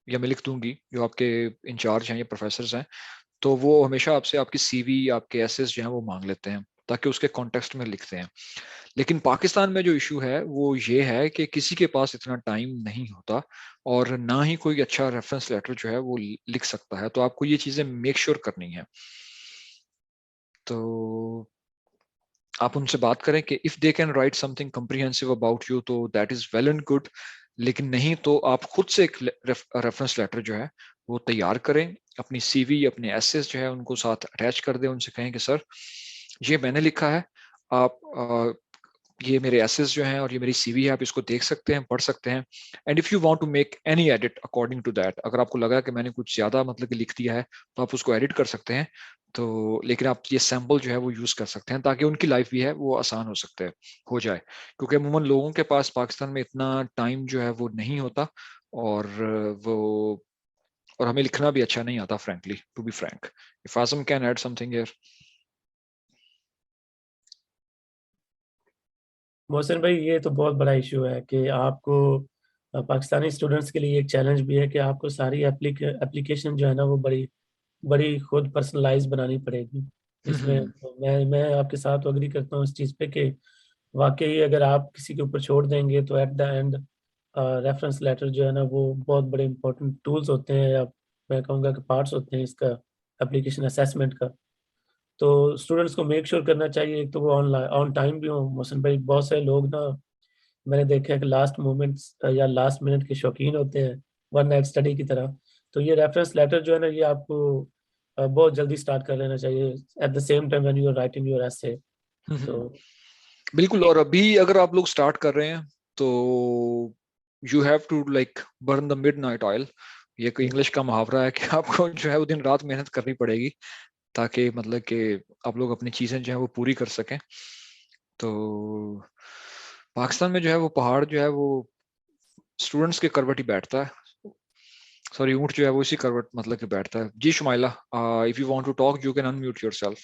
या मैं लिख दूंगी, जो आपके इंचार्ज हैं या प्रोफेसर हैं, तो वो हमेशा आपसे आपकी सीवी, आपके एसेस जो है वो मांग लेते हैं ताकि उसके कॉन्टेक्स्ट में लिखते हैं। लेकिन पाकिस्तान में जो इशू है वो ये है कि किसी के पास इतना टाइम नहीं होता और ना ही कोई अच्छा रेफरेंस लेटर जो है वो लिख सकता है, तो आपको ये चीजें मेक श्योर करनी है। तो आप उनसे बात करें कि if they can write something comprehensive about you तो that is well and good, लेकिन नहीं तो आप खुद से एक रेफरेंस लेटर जो है वो तैयार करें, अपनी सीवी, अपने एसेस जो है उनको साथ अटैच कर दें, उनसे कहें कि सर ये मैंने लिखा है, आप ये मेरे एसेस जो हैं और ये मेरी सीवी है, आप इसको देख सकते हैं, पढ़ सकते हैं, and if you want to make any edit according to that, अगर आपको लगा कि मैंने कुछ ज्यादा मतलब कि लिख दिया है तो आप उसको एडिट कर सकते हैं। तो लेकिन आप ये सैंपल जो है वो यूज कर सकते हैं ताकि उनकी लाइफ भी है वो आसान हो सकते हैं, हो जाए, क्योंकि अमूमन लोगों के पास पाकिस्तान में इतना टाइम जो है वो नहीं होता, और वो और हमें लिखना भी अच्छा नहीं आता, frankly, to be frank. If Azam can add something here. Mohsin भाई, ये तो बहुत बड़ा इशू है कि आपको पाकिस्तानी स्टूडेंट्स के लिए एक चैलेंज भी है कि आपको सारी एप्लीकेशन जो है ना वो बड़ी बड़ी खुद पर्सनलाइज बनानी पड़ेगी। इसमें मैं आपके साथ एग्री करता हूँ इस चीज़ पे कि वाकई अगर आप किसी के ऊपर छोड़ देंगे तो at the end reference letter जो है ना वो बहुत बड़े इंपॉर्टेंट टूल्स होते हैं, या मैं कहूँगा कि पार्ट्स होते हैं इसका एप्लीकेशन असेसमेंट का। तो स्टूडेंट्स को मेक श्योर करना चाहिए एक तो वो ऑनलाइन ऑन टाइम भी हो। मोहसिन भाई, बहुत से लोग ना मैंने देखा है कि लास्ट मोमेंट्स या लास्ट मिनट के शौकीन होते हैं, वन नाइट स्टडी की तरह। तो ये रेफरेंस लेटर जो है ना ये आपको बहुत जल्दी स्टार्ट कर लेना चाहिए at the same time when you are writing your essay. तो बिल्कुल। और अभी अगर आप लोग स्टार्ट कर रहे हैं तो you have to like burn the midnight oil, ये कोई इंग्लिश का मुहावरा है कि आपको जो है वो दिन रात मेहनत करनी पड़ेगी ताकि मतलब कि आप लोग अपनी चीजें जो है वो पूरी कर सकें। तो पाकिस्तान में जो है वो पहाड़ जो है वो स्टूडेंट्स के करवट ही बैठता है, सॉरी ऊंट जो है वो इसी करवट मतलब कि बैठता है। जी Shumaila, if you want to talk you can unmute yourself.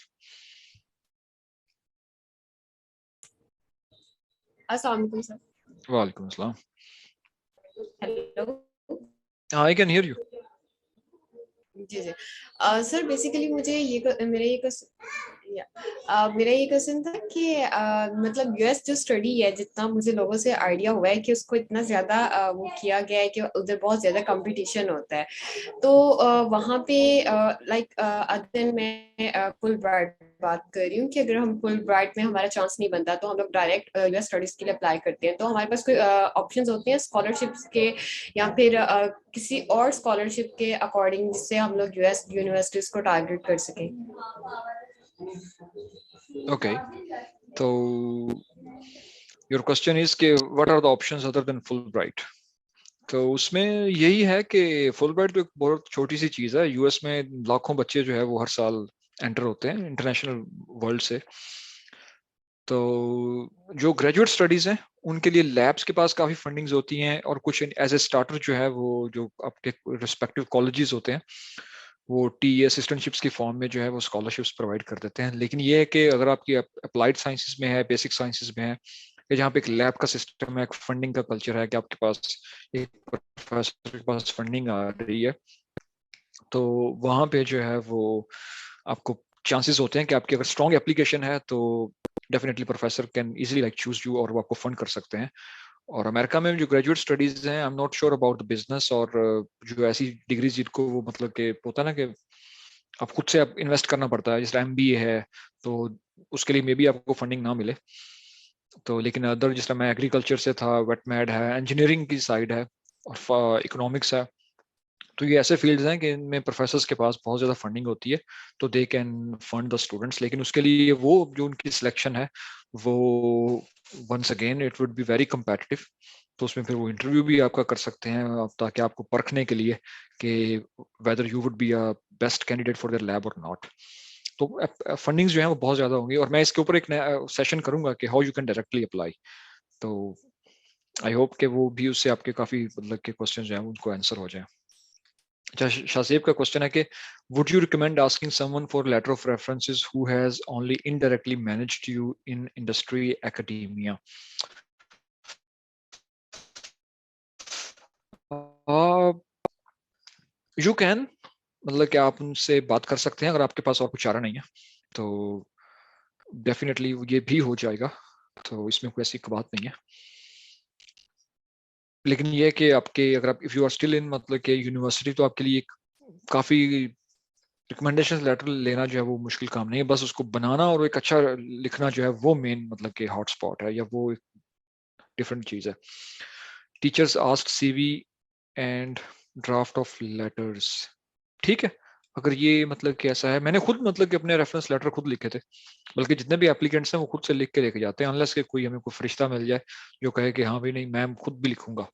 अस्सलाम वालेकुम सर। वालेकुम अस्सलाम। Hello. I can hear you. जी जी। सर बेसिकली मुझे मेरा ये क्वेश्चन था कि मतलब यूएस जो स्टडी है, जितना मुझे लोगों से आइडिया हुआ है कि उसको इतना ज्यादा वो किया गया है कि उधर बहुत ज्यादा कंपटीशन होता है। तो वहाँ पे लाइक अदर मैं फुल ब्राइट बात कर रही हूँ कि अगर हम फुल ब्राइट में हमारा चांस नहीं बनता तो हम लोग डायरेक्ट यूएस स्टडीज के लिए अप्लाई करते हैं। तो हमारे पास कोई ऑप्शंस होते हैं स्कॉलरशिप्स के या फिर किसी और स्कॉलरशिप के अकॉर्डिंग जिससे हम लोग यूएस यूनिवर्सिटीज को टारगेट कर सकें? ओके, तो योर क्वेश्चन इज के what are the options other than Fulbright. तो उसमें यही है कि फुल ब्राइट तो एक बहुत छोटी सी चीज है, यूएस में लाखों बच्चे जो है वो हर साल एंटर होते हैं इंटरनेशनल वर्ल्ड से। तो जो ग्रेजुएट स्टडीज हैं उनके लिए लैब्स के पास काफी फंडिंग्स होती हैं, और कुछ एज ए स्टार्टर जो है वो जो आपके रिस्पेक्टिव कॉलेजेस होते हैं वो टी असिस्टेंटशिप्स की फॉर्म में जो है वो स्कॉलरशिप्स प्रोवाइड कर देते हैं। लेकिन ये है कि अगर आपकी अप्लाइड साइंसेस में है, बेसिक साइंसेस में है, कि जहाँ पे एक लैब का सिस्टम है, एक फंडिंग का कल्चर है, कि आपके पास एक प्रोफेसर के पास फंडिंग आ रही है, तो वहाँ पे जो है वो आपको चांसेस होते हैं कि आपकी अगर स्ट्रॉन्ग एप्लीकेशन है तो definitely professor can easily like choose you और वो आपको फंड कर सकते हैं। और अमेरिका में जो ग्रेजुएट स्टडीज हैं, I am not sure about the business, और जो ऐसी डिग्रीज जिनको वो मतलब कि होता है ना कि आप खुद से आप इन्वेस्ट करना पड़ता है, जैसे एमबीए है, तो उसके लिए मे बी आपको फंडिंग ना मिले। तो लेकिन अदर जिस तरह मैं एग्रीकल्चर से था, वेटमेड है, इंजीनियरिंग की साइड है, और इकोनॉमिक्स है, तो ये ऐसे फील्ड्स हैं कि इनमें प्रोफेसर्स के पास बहुत ज़्यादा फंडिंग होती है, तो they can fund the students. लेकिन उसके लिए वो जो उनकी सिलेक्शन है वो once again it would be very competitive. तो उसमें फिर वो इंटरव्यू भी आपका कर सकते हैं ताकि आपको परखने के लिए कि whether you would be a best candidate for their lab और नॉट। तो फंडिंग्स जो है वो बहुत ज़्यादा होंगी, और मैं इसके ऊपर एक नया सेशन करूंगा कि how you can directly apply. तो आई होप कि वो भी उससे आपके काफ़ी मतलब के क्वेश्चन जो है उनको आंसर हो जाए। अच्छा, शाहजेब का क्वेश्चन है कि would you recommend asking someone for letter of references who has only indirectly managed you in industry academia? uh, you can, मतलब कि आप उनसे बात कर सकते हैं अगर आपके पास और कुछ चारा नहीं है तो डेफिनेटली ये भी हो जाएगा, तो इसमें कोई ऐसी बात नहीं है। लेकिन ये है कि आपके अगर आप if you are still in मतलब कि यूनिवर्सिटी, तो आपके लिए काफी रिकमेंडेशन लेटर लेना जो है वो मुश्किल काम नहीं है, बस उसको बनाना और एक अच्छा लिखना जो है वो मेन मतलब कि हॉटस्पॉट है, या वो एक डिफरेंट चीज है। Teachers ask CV and draft of letters, ठीक है। अगर ये मतलब कि ऐसा है, मैंने खुद मतलब कि अपने रेफरेंस लेटर खुद लिखे थे, बल्कि जितने भी एप्लीकेंट्स हैं वो खुद से लिख के लेके जाते हैं, अनलेस कि कोई हमें कोई फरिश्ता मिल जाए जो कहे कि हाँ भाई नहीं मैं खुद भी लिखूंगा।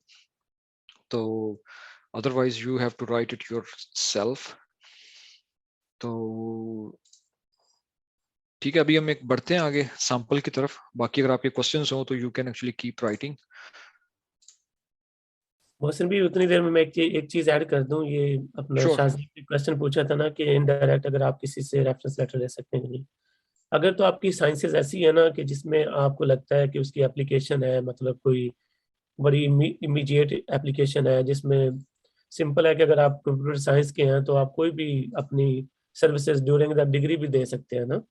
तो otherwise you have to write it yourself. तो ठीक है, अभी हम एक बढ़ते हैं आगे सैंपल की तरफ। बाकी अगर आपके क्वेश्चंस हो तो you can actually keep writing. Mohsin भी उतनी देर में मैं एक चीज ऐड कर दूं, ये अपना श्योर। शाहजी ने क्वेश्चन पूछा था ना कि इनडायरेक्ट अगर आप किसी से रेफरेंस लेटर ले सकते हैं कि नहीं। अगर तो आपकी साइंसेज ऐसी है ना कि जिसमें आपको लगता है कि उसकी एप्लीकेशन है, मतलब कोई बड़ी इमीडिएट एप्लीकेशन है, जिसमें सिंपल है कि अगर आप कंप्यूटर साइंस के हैं तो आप कोई भी अपनी सर्विसेज ड्यूरिंग द डिग्री भी दे सकते हैं ना।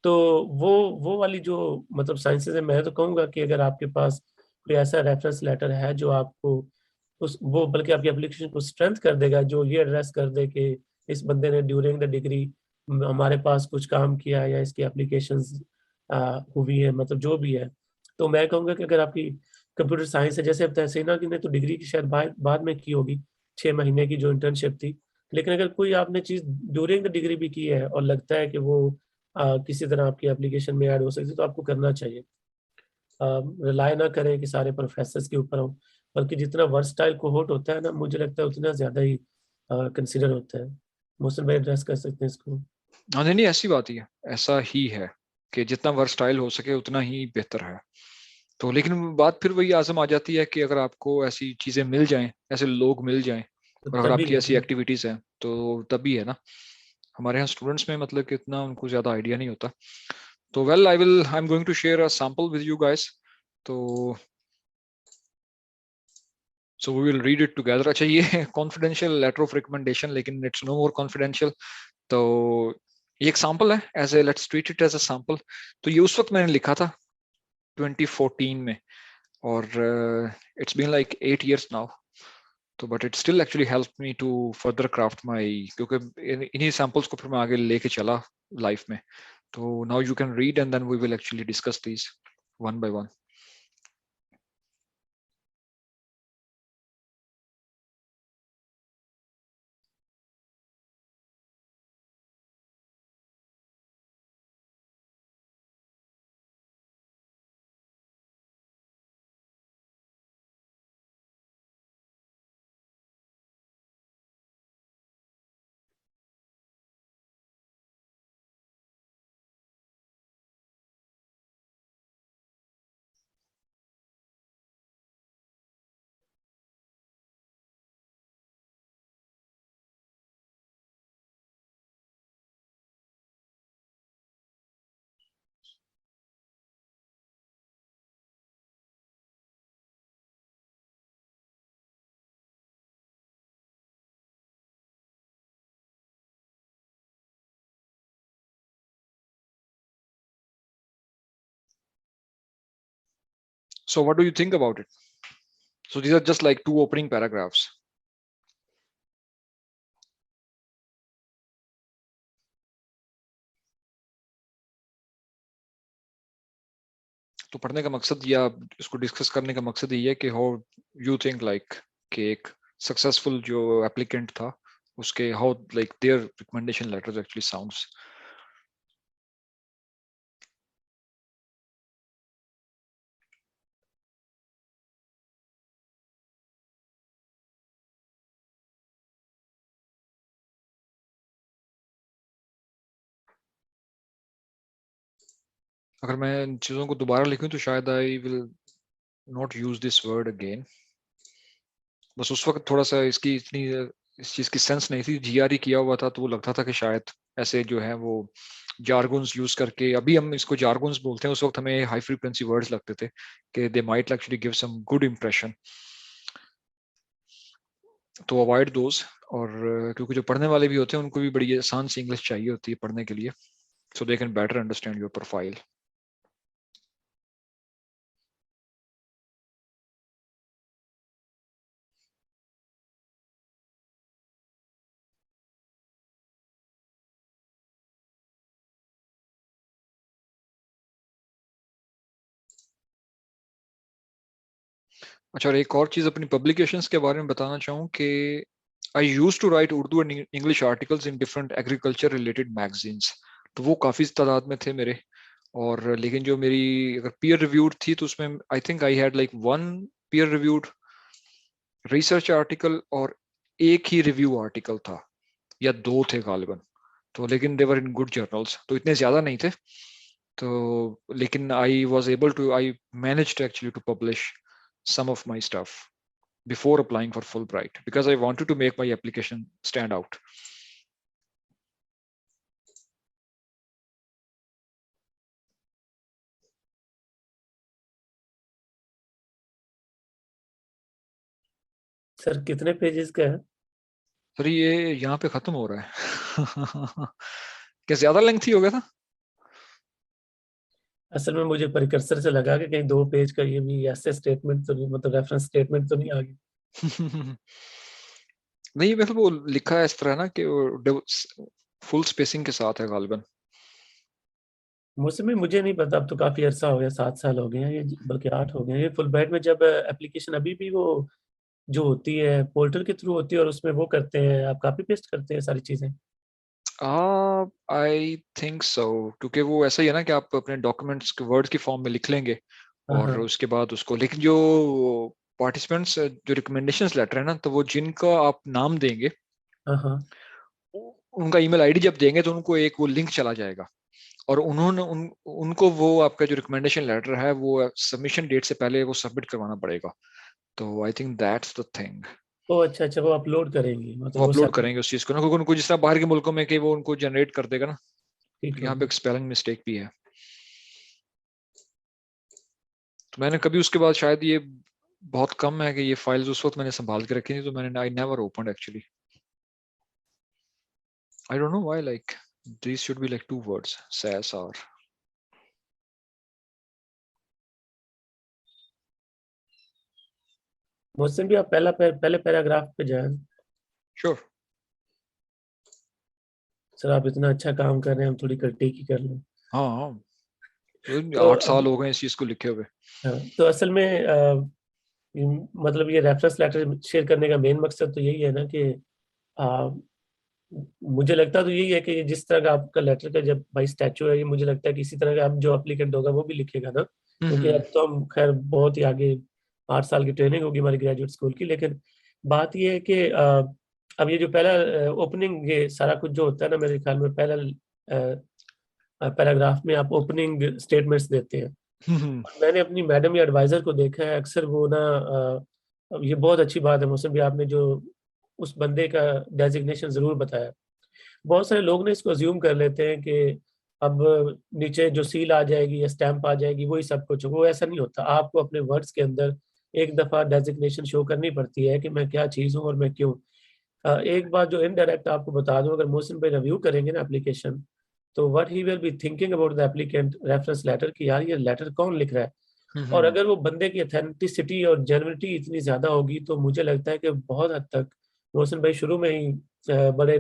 तो वो वाली जो मतलब साइंसेज है, मैं तो कहूँगा कि अगर आपके पास कोई ऐसा रेफरेंस लेटर है जो आपको उस वो बल्कि आपकी एप्लीकेशन को स्ट्रेंथ कर देगा, जो ये एड्रेस कर दे कि इस बंदे ने ड्यूरिंग द डिग्री हमारे पास कुछ काम किया या इसकी एप्लीकेशंस हुई है, मतलब जो भी है। तो मैं कहूँगा कि अगर आपकी कंप्यूटर साइंस है, जैसे अब तहसीना की ने तो डिग्री की शायद बाद में की होगी, 6 महीने की जो इंटर्नशिप थी। लेकिन अगर कोई आपने चीज ड्यूरिंग द डिग्री भी की है और लगता है कि वो किसी तरह आपकी एप्लीकेशन में ऐड हो सकती है, तो आपको करना चाहिए। रिलाय ना करें कि सारे प्रोफेसर्स के ऊपर हो, बल्कि जितना वर्सटाइल कोहोर्ट होता है ना, मुझे लगता है उतना ज्यादा ही कंसिडर होता है। मोहसिन भाई एड्रेस कर सकते हैं इसको। हाँ नहीं नहीं, ऐसी बात ही है, ऐसा ही है कि जितना वर्सटाइल हो सके उतना ही बेहतर है। तो लेकिन बात फिर वही आजम आ जाती है कि अगर आपको ऐसी चीजें मिल जाएं, ऐसे लोग मिल जाएं, तो और अगर तभी आपकी ऐसी लेंगे। एक्टिविटीज हैं तो तभी है ना। हमारे यहाँ स्टूडेंट्स में मतलब कि इतना उनको ज्यादा आइडिया नहीं होता। तो well I am going to share a sample with you guys. तो so we will read it together. अच्छा, ये कॉन्फिडेंशियल लेटर ऑफ रिकमेंडेशन, लेकिन इट्स नो मोर कॉन्फिडेंशियल। तो ये एक सैंपल है, as a let's treat it as a sample. तो ये उस वक्त मैंने लिखा था 2014 में, और it's been like 8 years now. तो but it still actually help me to further craft my, क्योंकि इन्हीं सैंपल्स को फिर मैं आगे लेके चला लाइफ में। तो now you can read and then we will actually discuss these one by one. So what do you think about it? So these are just like 2 opening paragraphs. तो पढ़ने का मकसद या इसको डिस्कस करने का मकसद ये है कि हाउ यू थिंक लाइक कि एक सक्सेसफुल जो एप्लीकेंट था उसके how like their recommendation letters actually sounds. अगर मैं इन चीजों को दोबारा लिखूं तो शायद I will not use this word again. बस उस वक्त थोड़ा सा इसकी इतनी इस चीज की सेंस नहीं थी. जीआरई किया हुआ था तो वो लगता था कि शायद ऐसे जो है वो जार्गन्स यूज करके, अभी हम इसको जार्गन्स बोलते हैं, उस वक्त हमें हाई फ्रीक्वेंसी वर्ड्स लगते थे कि they might actually give some good impression. तो अवॉइड दोज. और क्योंकि जो पढ़ने वाले भी होते हैं उनको भी बड़ी आसान सी इंग्लिश चाहिए होती है पढ़ने के लिए, so they can better understand your profile. अच्छा, और एक और चीज अपनी पब्लिकेशंस के बारे में बताना चाहूँ कि I use to write Urdu and English articles in different agriculture related magazines. तो वो काफी तादाद में थे मेरे. और लेकिन जो मेरी अगर पीयर रिव्यूड थी तो उसमें I think I had like 1 peer reviewed research article और एक ही रिव्यू आर्टिकल था या 2 थे गालिबन. तो लेकिन दे वर इन गुड जर्नल्स, तो इतने ज्यादा नहीं थे. तो लेकिन I was able to, I managed actually to publish some of my stuff before applying for Fulbright because I wanted to make my application stand out. Sir कितने पेजेस का है? सर ये यहाँ पे खत्म हो रहा है. क्या ज्यादा लेंथी हो गया था? असल में मुझे परिकर्सर से लगा कि कहीं 2 पेज का ये भी ऐसे स्टेटमेंट तो नहीं, मतलब रेफरेंस स्टेटमेंट तो नहीं आ गई. नहीं, मतलब वो लिखा है इस तरह ना कि फुल स्पेसिंग के साथ है गालिबन. मुझे नहीं पता, अब तो काफी अरसा हो गया, 7 साल हो गए हैं ये, बल्कि 8 हो गए हैं ये. फुलब्राइट में जब एप्लीकेशन अभी भी वो जो होती है पोर्टल के थ्रू होती है और उसमें वो करते हैं, आप कॉपी पेस्ट करते हैं सारी चीजें? आई थिंक सो, क्योंकि वो ऐसा ही है ना कि आप अपने डॉक्यूमेंट्स के वर्ड की फॉर्म में लिख लेंगे और हाँ उसके बाद उसको, लेकिन जो पार्टिसिपेंट्स जो रिकमेंडेशंस लेटर है ना, तो वो जिनका आप नाम देंगे हाँ. उनका ईमेल आईडी जब देंगे तो उनको एक वो लिंक चला जाएगा और उन्होंने उनको वो आपका जो रिकमेंडेशन लेटर है वो सबमिशन डेट से पहले वो सबमिट करवाना पड़ेगा. तो I think that's the thing. ओ अच्छा, वो अपलोड करेंगी, मतलब वो वो अपलोड सब? करेंगे उस चीज को ना, क्योंकि उनको जिस तरह बाहर के मुल्कों में कि वो उनको जनरेट कर देगा ना. ठीक तो यहाँ पे है. एक स्पेलिंग मिस्टेक भी है. तो मैंने कभी उसके बाद शायद ये बहुत कम है कि ये फाइल्स उस वक्त मैंने संभाल के रखी थी, तो मैंने I never opened actually. I don't know why like these should be like 2 words, SAS or. Mohsin भी आप पहले पैराग्राफ पे जाएं. Sure. सर आप इतना अच्छा काम कर रहे हैं, हम थोड़ी क्रिटिक ही कर लें. हाँ, तो 8 साल हो गए इस चीज को लिखे हुए. हाँ, तो असल में मतलब ये रेफरेंस लेटर शेयर करने का मेन मकसद तो यही है ना कि आ, मुझे लगता तो यही है कि जिस तरह का आपका लेटर का जब भाई स्टैचू है, ये मुझे लगता है कि इसी तरह का अब जो एप्लीकेंट होगा वो भी लिखेगा ना, क्योंकि अब तो हम खैर बहुत ही आगे 8 साल की ट्रेनिंग होगी हमारी ग्रेजुएट स्कूल की. लेकिन बात ये है कि अब ये जो पहला ओपनिंग, ये सारा कुछ जो होता है ना, मेरे ख्याल में पहला पैराग्राफ में आप ओपनिंग स्टेटमेंट्स देते हैं. मैंने अपनी मैडम या एडवाइजर को देखा है अक्सर वो ना ये बहुत अच्छी बात है मोहसिन भी, आपने जो उस बंदे का डेजिग्नेशन जरूर बताया. बहुत सारे लोग ने इसको अज्यूम कर लेते हैं कि अब नीचे जो सील आ जाएगी या स्टैंप आ जाएगी वही सब कुछ. वो ऐसा नहीं होता. आपको अपने वर्ड्स के अंदर एक दफा डेजिग्नेशन शो करनी पड़ती है कि मैं क्या चीज हूँ और मैं क्यों. एक बात जो इनडायरेक्ट आपको बता दूं, अगर मोहसिन भाई रिव्यू करेंगे ना एप्लीकेशन, तो what he will be thinking about the applicant reference letter कि यार ये लेटर कौन लिख रहा है. और अगर वो बंदे की ऑथेंटिसिटी और जेन्युइनिटी इतनी ज्यादा होगी तो मुझे लगता है कि बहुत हद तक मोहसिन भाई शुरू में ही बड़े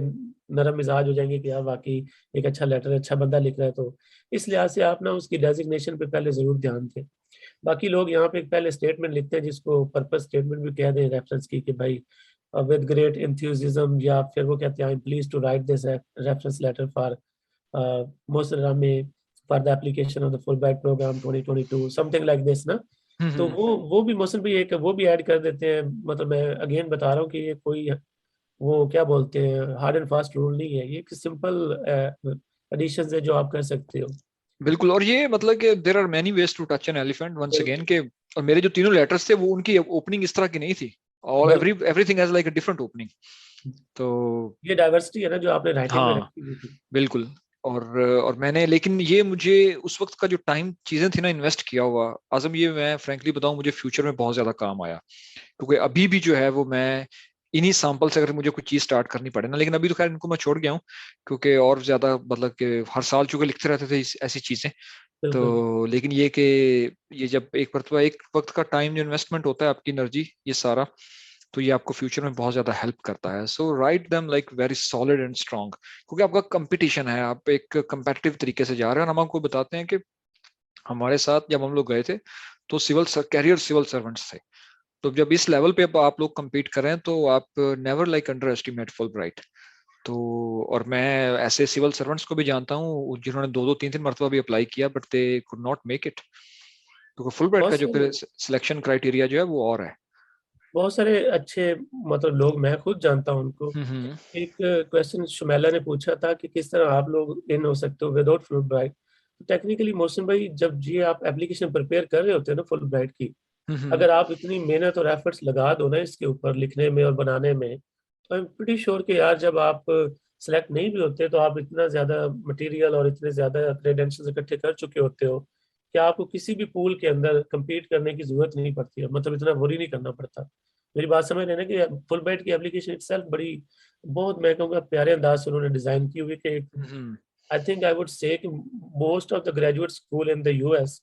नरम मिजाज हो जाएंगे कि यार वाकई एक अच्छा लेटर अच्छा बंदा लिख रहा है। तो इस लिहाज से आप ना उसकी डेजिग्नेशन पे पहले जरूर ध्यान दें। बाकी लोग यहाँ पे पहले स्टेटमेंट लिखते हैं जिसको पर्पस स्टेटमेंट भी कह दें रेफरेंस की, कि भाई विद ग्रेट एंथुसिज्म, या फिर वो कहते हैं I am please to write this reference letter for Mohsin Rami for the application of the Fulbright programme 2022 something like this ना। तो वो भी मोहसिन भाई एक वो भी ऐड कर देते हैं। मतलब मैं अगेन बता रहा हूँ कि ये कोई वो क्या बोलते हैं हार्ड एंड फास्ट रूल नहीं है, ये एक सिंपल एडिशन है जो आप कर सकते हो। बिल्कुल। और ये मतलब कि there are many ways to touch an elephant once again के, और मेरे जो तीनों लेटर्स थे वो उनकी ओपनिंग इस तरह की नहीं थी, और everything has like a different opening. तो ये डाइवर्सिटी है ना जो आपने राइटिंग में हाँ रखी हुई थी। बिल्कुल। और मैंने, लेकिन ये मुझे उस वक्त का जो टाइम चीजें थी ना इन्वेस्ट किया हुआ आजम, ये मैं फ्रैंकली बताऊं मुझे फ्यूचर में बहुत ज्यादा काम आया, क्योंकि अभी भी जो है वो मैं इन्हीं सैंपल से अगर मुझे कुछ चीज स्टार्ट करनी पड़े ना, लेकिन अभी तो खैर इनको मैं छोड़ गया हूँ, क्योंकि और ज्यादा मतलब कि हर साल चूंकि लिखते रहते थे ऐसी चीजें। बिल्कुल। तो लेकिन ये कि ये जब एक वक्त का टाइम जो इन्वेस्टमेंट होता है आपकी एनर्जी ये सारा, तो ये आपको फ्यूचर में बहुत ज्यादा हेल्प करता है। So write them like very solid and strong, क्योंकि आपका कंपटीशन है, आप एक कंपेटिटिव तरीके से जा रहे हैं। हम आपको बताते हैं कि हमारे साथ जब हम लोग गए थे तो कैरियर सिविल सर्वेंट्स थे। तो जब इस लेवल पे आप लोग compete कर रहे हैं तो आप never like under estimate full bright. तो और मैं ऐसे सिविल सर्वेंट्स को भी जानता हूँ जिन्होंने दो दो तीन तीन मरतबा भी अप्लाई किया but they could not make it, क्योंकि फुल ब्राइट बहुत का जो सारे फिर सिलेक्शन क्राइटेरिया जो है वो और है। बहुत सारे अच्छे मतलब लोग मैं खुद जानता हूँ उनको। हम्म एक क्वेश्चन शुमेला ने पूछा था कि किस तरह आप लोग इन हो सकते हो विदाउट फुल ब्राइट। तो टेक्निकली मोहसिन भाई जब ये आप एप्लीकेशन प्रिपेयर कर रहे होते हैं ना फुल ब्राइट की, हम्म अगर आप इतनी मेहनत और एफर्ट्स लगा दो ना इसके ऊपर लिखने में और बनाने में, तो आई एम प्रीटी श्योर कि यार जब आप सेलेक्ट नहीं भी होते तो आप इतना ज्यादा मटेरियल और इतने ज्यादा क्रेडेंशियल्स इकट्ठे कर चुके होते हो कि आपको किसी भी पूल के अंदर compete करने की जरूरत नहीं पड़ती है। मतलब इतना वरी नहीं करना पड़ता। मेरी बात समझ रहे हैं ना कि फुल ब्राइट की एप्लीकेशन इटसेल्फ बड़ी बहुत मैं कहूँगा प्यारे अंदाज से उन्होंने डिजाइन की हुई कि हम्म। I think I would say कि most of the graduate school in the US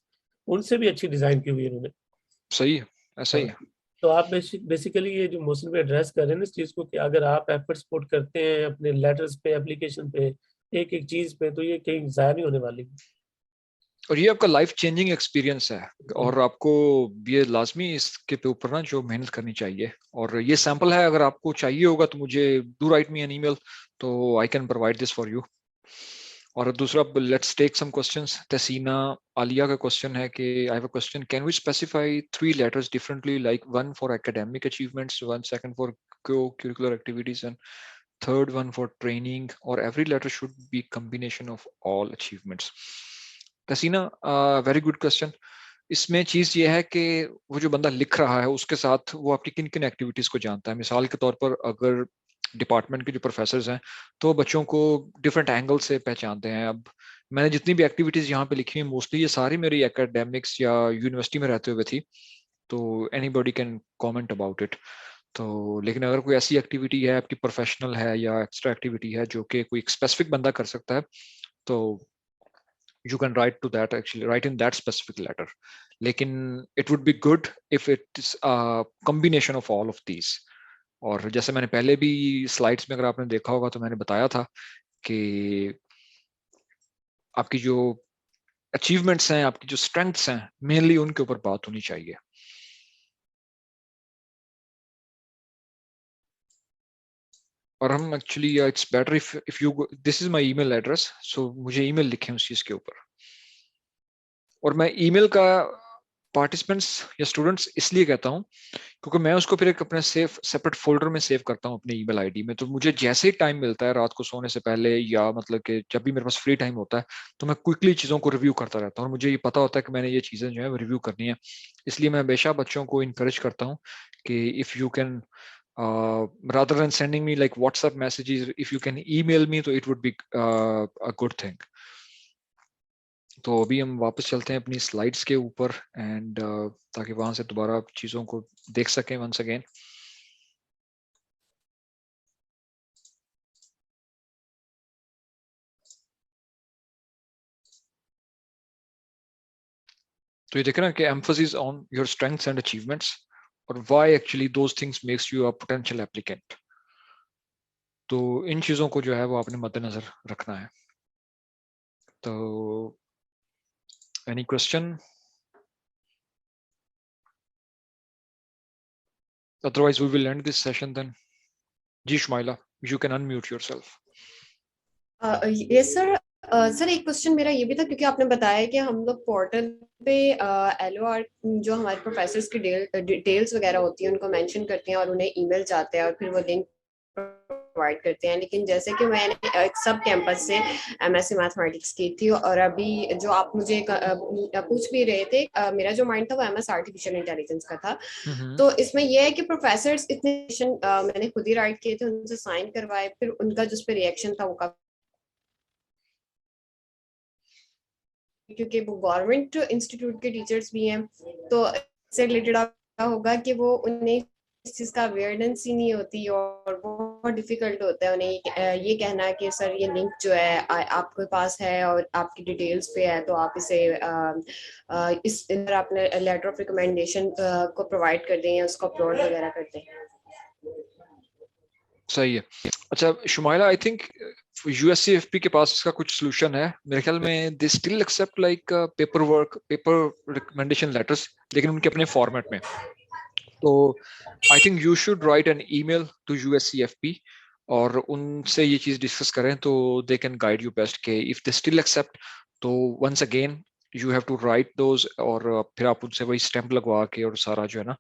उनसे भी अच्छी डिजाइन की हुई है इन्होंने। सही है, ऐसा ही हाँ। है। तो आप बेसिकली ये जो मोशन पे एड्रेस कर रहे हैं ना इस चीज को, कि अगर आप एफर्ट्स पुट करते हैं अपने लेटर्स पे एप्लीकेशन पे एक एक चीज पे, तो ये कहीं जाया नहीं होने वाली। और ये आपका लाइफ चेंजिंग एक्सपीरियंस है, बिल्कुल। और आपको ये लाजमी इसके पे ऊपर ना जो मेहनत करनी चाहिए। और ये सैंपल है, अगर आपको चाहिए होगा तो मुझे do write me an email, तो I can provide this for you. और दूसरा, let's take some questions. Taseena Aliya का क्वेश्चन है कि I have a question, can we specify 3 letters differently, like one for academic achievements, one second for co-curricular activities, and third one for training, or every letter should be combination of all achievements? Taseena, very good question. इसमें चीज ये है कि वो जो बंदा लिख रहा है उसके साथ वो आपकी किन किन एक्टिविटीज को जानता है। मिसाल के तौर पर अगर डिपार्टमेंट के जो प्रोफेसर हैं तो बच्चों को डिफरेंट एंगल से पहचानते हैं। अब मैंने जितनी भी एक्टिविटीज यहाँ पे लिखी हैं मोस्टली ये सारी मेरी एकेडमिक्स या यूनिवर्सिटी में रहते हुए थी, तो anybody can comment about it. तो लेकिन अगर कोई ऐसी एक्टिविटी है आपकी प्रोफेशनल है या एक्स्ट्रा एक्टिविटी है जो कि कोई स्पेसिफिक बंदा कर सकता है, तो you can write to that, actually write in that specific letter. लेकिन it would be good if it is a combination of all of these. और जैसे मैंने पहले भी स्लाइड्स में अगर आपने देखा होगा तो मैंने बताया था कि आपकी जो अचीवमेंट्स हैं, आपकी जो स्ट्रेंथ्स हैं, मेनली उनके ऊपर बात होनी चाहिए। और हम actually it's better if you, this is my email address, so मुझे ईमेल लिखें उस चीज के ऊपर। और मैं ईमेल का पार्टिसिपेंट्स या स्टूडेंट्स इसलिए कहता हूँ क्योंकि मैं उसको फिर एक अपने सेपरेट फोल्डर में सेव करता हूँ अपने ईमेल आईडी में। तो मुझे जैसे ही टाइम मिलता है रात को सोने से पहले, या मतलब कि जब भी मेरे पास फ्री टाइम होता है, तो मैं क्विकली चीज़ों को रिव्यू करता रहता हूँ, और मुझे ये पता होता है कि मैंने ये चीज़ें जो है रिव्यू करनी है। इसलिए मैं हमेशा बच्चों को इनकरेज करता हूँ कि if you can, rather than sending me like WhatsApp messages, if you can email me, तो it would be a good thing. तो अभी हम वापस चलते हैं अपनी स्लाइड्स के ऊपर, एंड ताकि वहां से दोबारा चीजों को देख सकें वंस अगेन। तो तो ये देखे ना कि emphasis on your strengths and achievements और why actually those things makes you a potential applicant. तो इन चीजों को जो है वो आपने मद्देनजर रखना है. तो any question? Otherwise we will end this session then. जी Shumaila, you can unmute yourself. Yes sir. Sir एक क्वेश्चन मेरा ये भी था, क्योंकि आपने बताया कि हम लोग पोर्टल पे LOR जो हमारे प्रोफेसर्स की डिटेल्स वगैरह होती हैं उनको मेंशन करते हैं और उन्हें ईमेल जाते हैं और फिर वो लिंक प्रोवाइड करते हैं. लेकिन जैसे कि मैंने एक सब कैंपस से MSc मैथमेटिक्स की थी और अभी जो आप मुझे पूछ भी रहे थे, मेरा जो माइंड था वो MS आर्टिफिशियल इंटेलिजेंस का था. तो इसमें यह है कि प्रोफेसर्स इतने मैंने खुद ही राइट किए थे, उनसे साइन करवाए, फिर उनका जिस पे रिएक्शन था वो क्योंकि वो गवर्नमेंट इंस्टीट्यूट के टीचर्स भी हैं, तो इससे रिलेटेड होगा कि वो उन्हें इस चीज का अवेयरनेस ही नहीं होती और बहुत डिफिकल्ट होता है उन्हें ये कहना कि सर ये लिंक जो है आपके पास है और आपकी डिटेल्स पे है, तो आप इसे इस अपने लेटर ऑफ रिकमेंडेशन को प्रोवाइड कर दें, उसको अपलोड वगैरह कर दें. सही है. अच्छा शुमाइला, आई थिंक USCFP के पास इसका कुछ सोल्यूशन है मेरे ख्याल में. They still accept like paper recommendation letters, लेकिन उनके अपने फॉर्मेट में. तो I think you should write an email to USCFP और उनसे ये चीज डिस्कस करें तो they can guide you best के इफ दे स्टिल एक्सेप्ट. तो once again you have to write those और फिर आप उनसे वही स्टैंप लगवा के और सारा जो है ना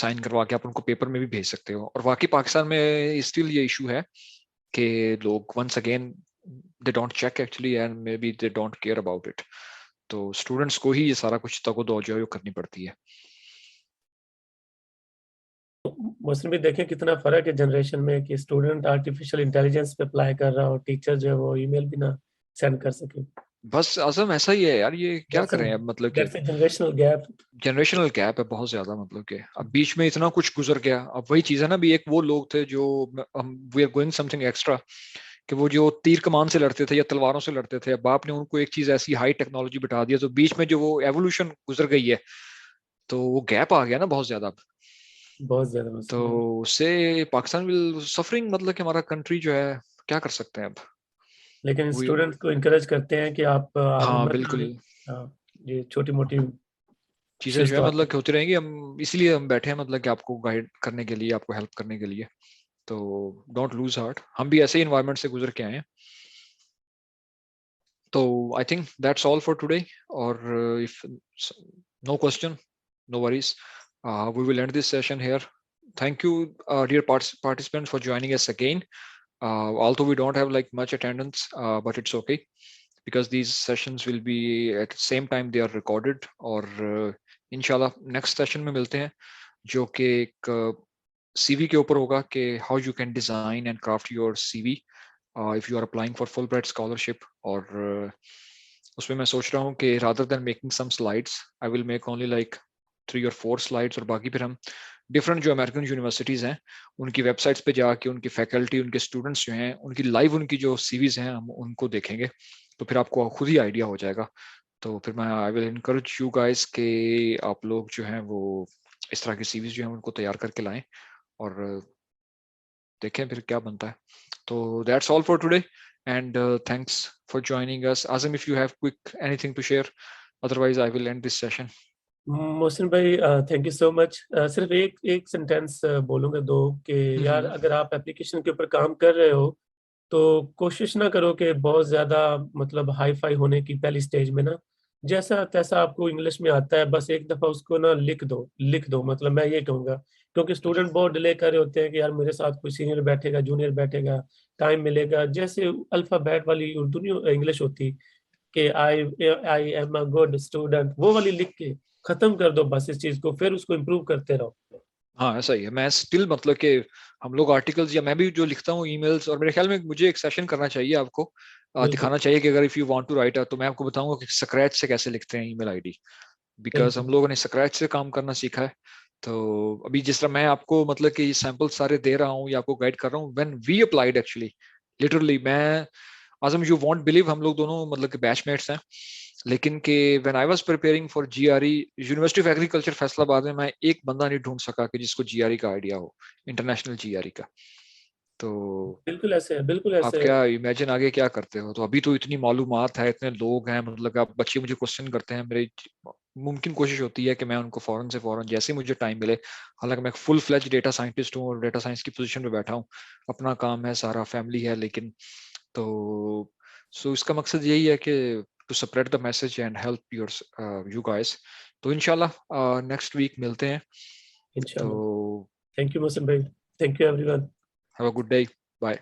साइन करवा के आप उनको पेपर में भी भेज सकते हो. और वाकई पाकिस्तान में स्टिल ये इशू है कि लोग once again they don't check actually and maybe they don't care about it. तो स्टूडेंट्स को ही ये सारा कुछ तको जो करनी पड़ती है. मोस्टली भी देखें कितना फर्क है जनरेशन में कि स्टूडेंट आर्टिफिशियल इंटेलिजेंस पे अप्लाई कर रहा हो, टीचर जो है वो ईमेल भी ना सेंड कर सके. बस आजम ऐसा ही है यार, ये क्या करें अब. मतलब कि जनरेशनल गैप है बहुत ज्यादा. मतलब कि अब बीच में इतना कुछ गुजर गया. अब वही चीज है ना, भी एक वो लोग थे जो we are going something extra, कि वो जो तीर कमान से लड़ते थे या तलवारों से लड़ते थे, अब आपने उनको एक चीज ऐसी हाई टेक्नोलॉजी बिठा दिया, तो बीच में जो वो एवोल्यूशन गुजर गई है तो वो गैप आ गया ना बहुत ज्यादा. बहुत ज्यादा. तो उससे पाकिस्तान विल सफरिंग, मतलब कि हमारा कंट्री जो है क्या कर सकते हैं अब. लेकिन स्टूडेंट को इनकरेज करते हैं कि आप हाँ बिल्कुल. ये छोटी मोटी चीजें जो है मतलब कि होती रहेंगी. हम इसलिए हम बैठे हैं मतलब कि आपको गाइड करने के लिए, आपको हेल्प करने के लिए. तो डोंट लूज हार्ट, हम भी ऐसे ही एनवायरनमेंट से गुजर के आए हैं. तो I think that's all for today. और if no question, no worries, we will end this session here. Thank you, dear participants, for joining us again. Although we don't have like much attendance, but it's okay because these sessions will be at the same time they are recorded. और inshallah next session में मिलते हैं जो कि एक CV के ऊपर होगा कि how you can design and craft your CV if you are applying for Fulbright scholarship. और उसमें मैं सोच रहा हूँ कि rather than making some slides, I will make only like 3 or 4 slides और बाकी फिर हम डिफरेंट जो अमेरिकन यूनिवर्सिटीज हैं उनकी वेबसाइट्स पे जाके उनकी फैकल्टी, उनके स्टूडेंट्स जो हैं उनकी लाइव उनकी जो सीवीज हैं हम उनको देखेंगे. तो फिर आपको खुद ही आइडिया हो जाएगा. तो फिर मैं I will encourage you guys के आप लोग जो हैं वो इस तरह की सीवीज जो हैं उनको तैयार करके लाएं और देखें फिर क्या बनता है. तो that's all for today and thanks for joining us. Azam, if you have quick anything to share, otherwise I will end this session. Mohsin भाई थैंक यू सो मच. सिर्फ एक सेंटेंस बोलूंगा दो कि यार अगर आप एप्लीकेशन के ऊपर काम कर रहे हो तो कोशिश ना करो कि बहुत ज्यादा मतलब हाई फाई होने की पहली स्टेज में ना, जैसा तैसा आपको इंग्लिश में आता है बस एक दफा उसको ना लिख दो. मतलब मैं ये कहूँगा क्योंकि स्टूडेंट बहुत डिले कर रहे होते हैं कि यार मेरे साथ कोई सीनियर बैठेगा, जूनियर बैठेगा, टाइम मिलेगा. जैसे अल्फाबेट वाली उर्दू इंग्लिश होती कि I am a good student, वो वाली लिख के खत्म कर दो बस इस चीज को, फिर उसको इम्प्रूव करते रहो. हाँ ऐसा ही है. मैं स्टिल मतलब कि हम लोग आर्टिकल्स या मैं भी जो लिखता हूँ ईमेल्स, और मेरे ख्याल में मुझे एक सेशन करना चाहिए आपको दिखाना चाहिए कि अगर if you want to write तो मैं आपको बताऊंगा कि स्क्रैच से कैसे लिखते हैं ईमेल आईडी, बिकॉज हम लोगों ने स्क्रैच से काम करना सीखा है. तो अभी जिस तरह मैं आपको मतलब कि सैंपल सारे दे रहा हूँ या आपको गाइड कर रहा हूँ, when we applied actually literally, मैं आजम यू वॉन्ट बिलीव, हम लोग दोनों मतलब कि बैचमेट्स हैं लेकिन कि when I was preparing for GRE, university of agriculture Faisalabad में मैं एक बंदा नहीं ढूंढ सका कि जिसको जीआरई का आइडिया हो, इंटरनेशनल जीआरई का। तो बिल्कुल ऐसे है, बिल्कुल आप ऐसे है। क्या इमेजिन आगे क्या करते हो? तो अभी तो इतनी मालूमात है, इतने लोग हैं, मतलब आप बच्चे मुझे क्वेश्चन करते हैं, मेरी मुमकिन कोशिश होती है कि मैं उनको फौरन से फौरन जैसे मुझे टाइम मिले, हालांकि मैं फुल फ्लेज डेटा साइंटिस्ट हूँ और डेटा साइंस की पोजीशन पे बैठा हूँ, अपना काम है, सारा फैमिली है, लेकिन तो सो इसका मकसद यही है कि to spread the message and help you guys. तो इंशाल्लाह नेक्स्ट वीक मिलते हैं। इंशाल्लाह। तो थैंक यू मोहसिन भाई, thank you everyone. Have a good day, bye.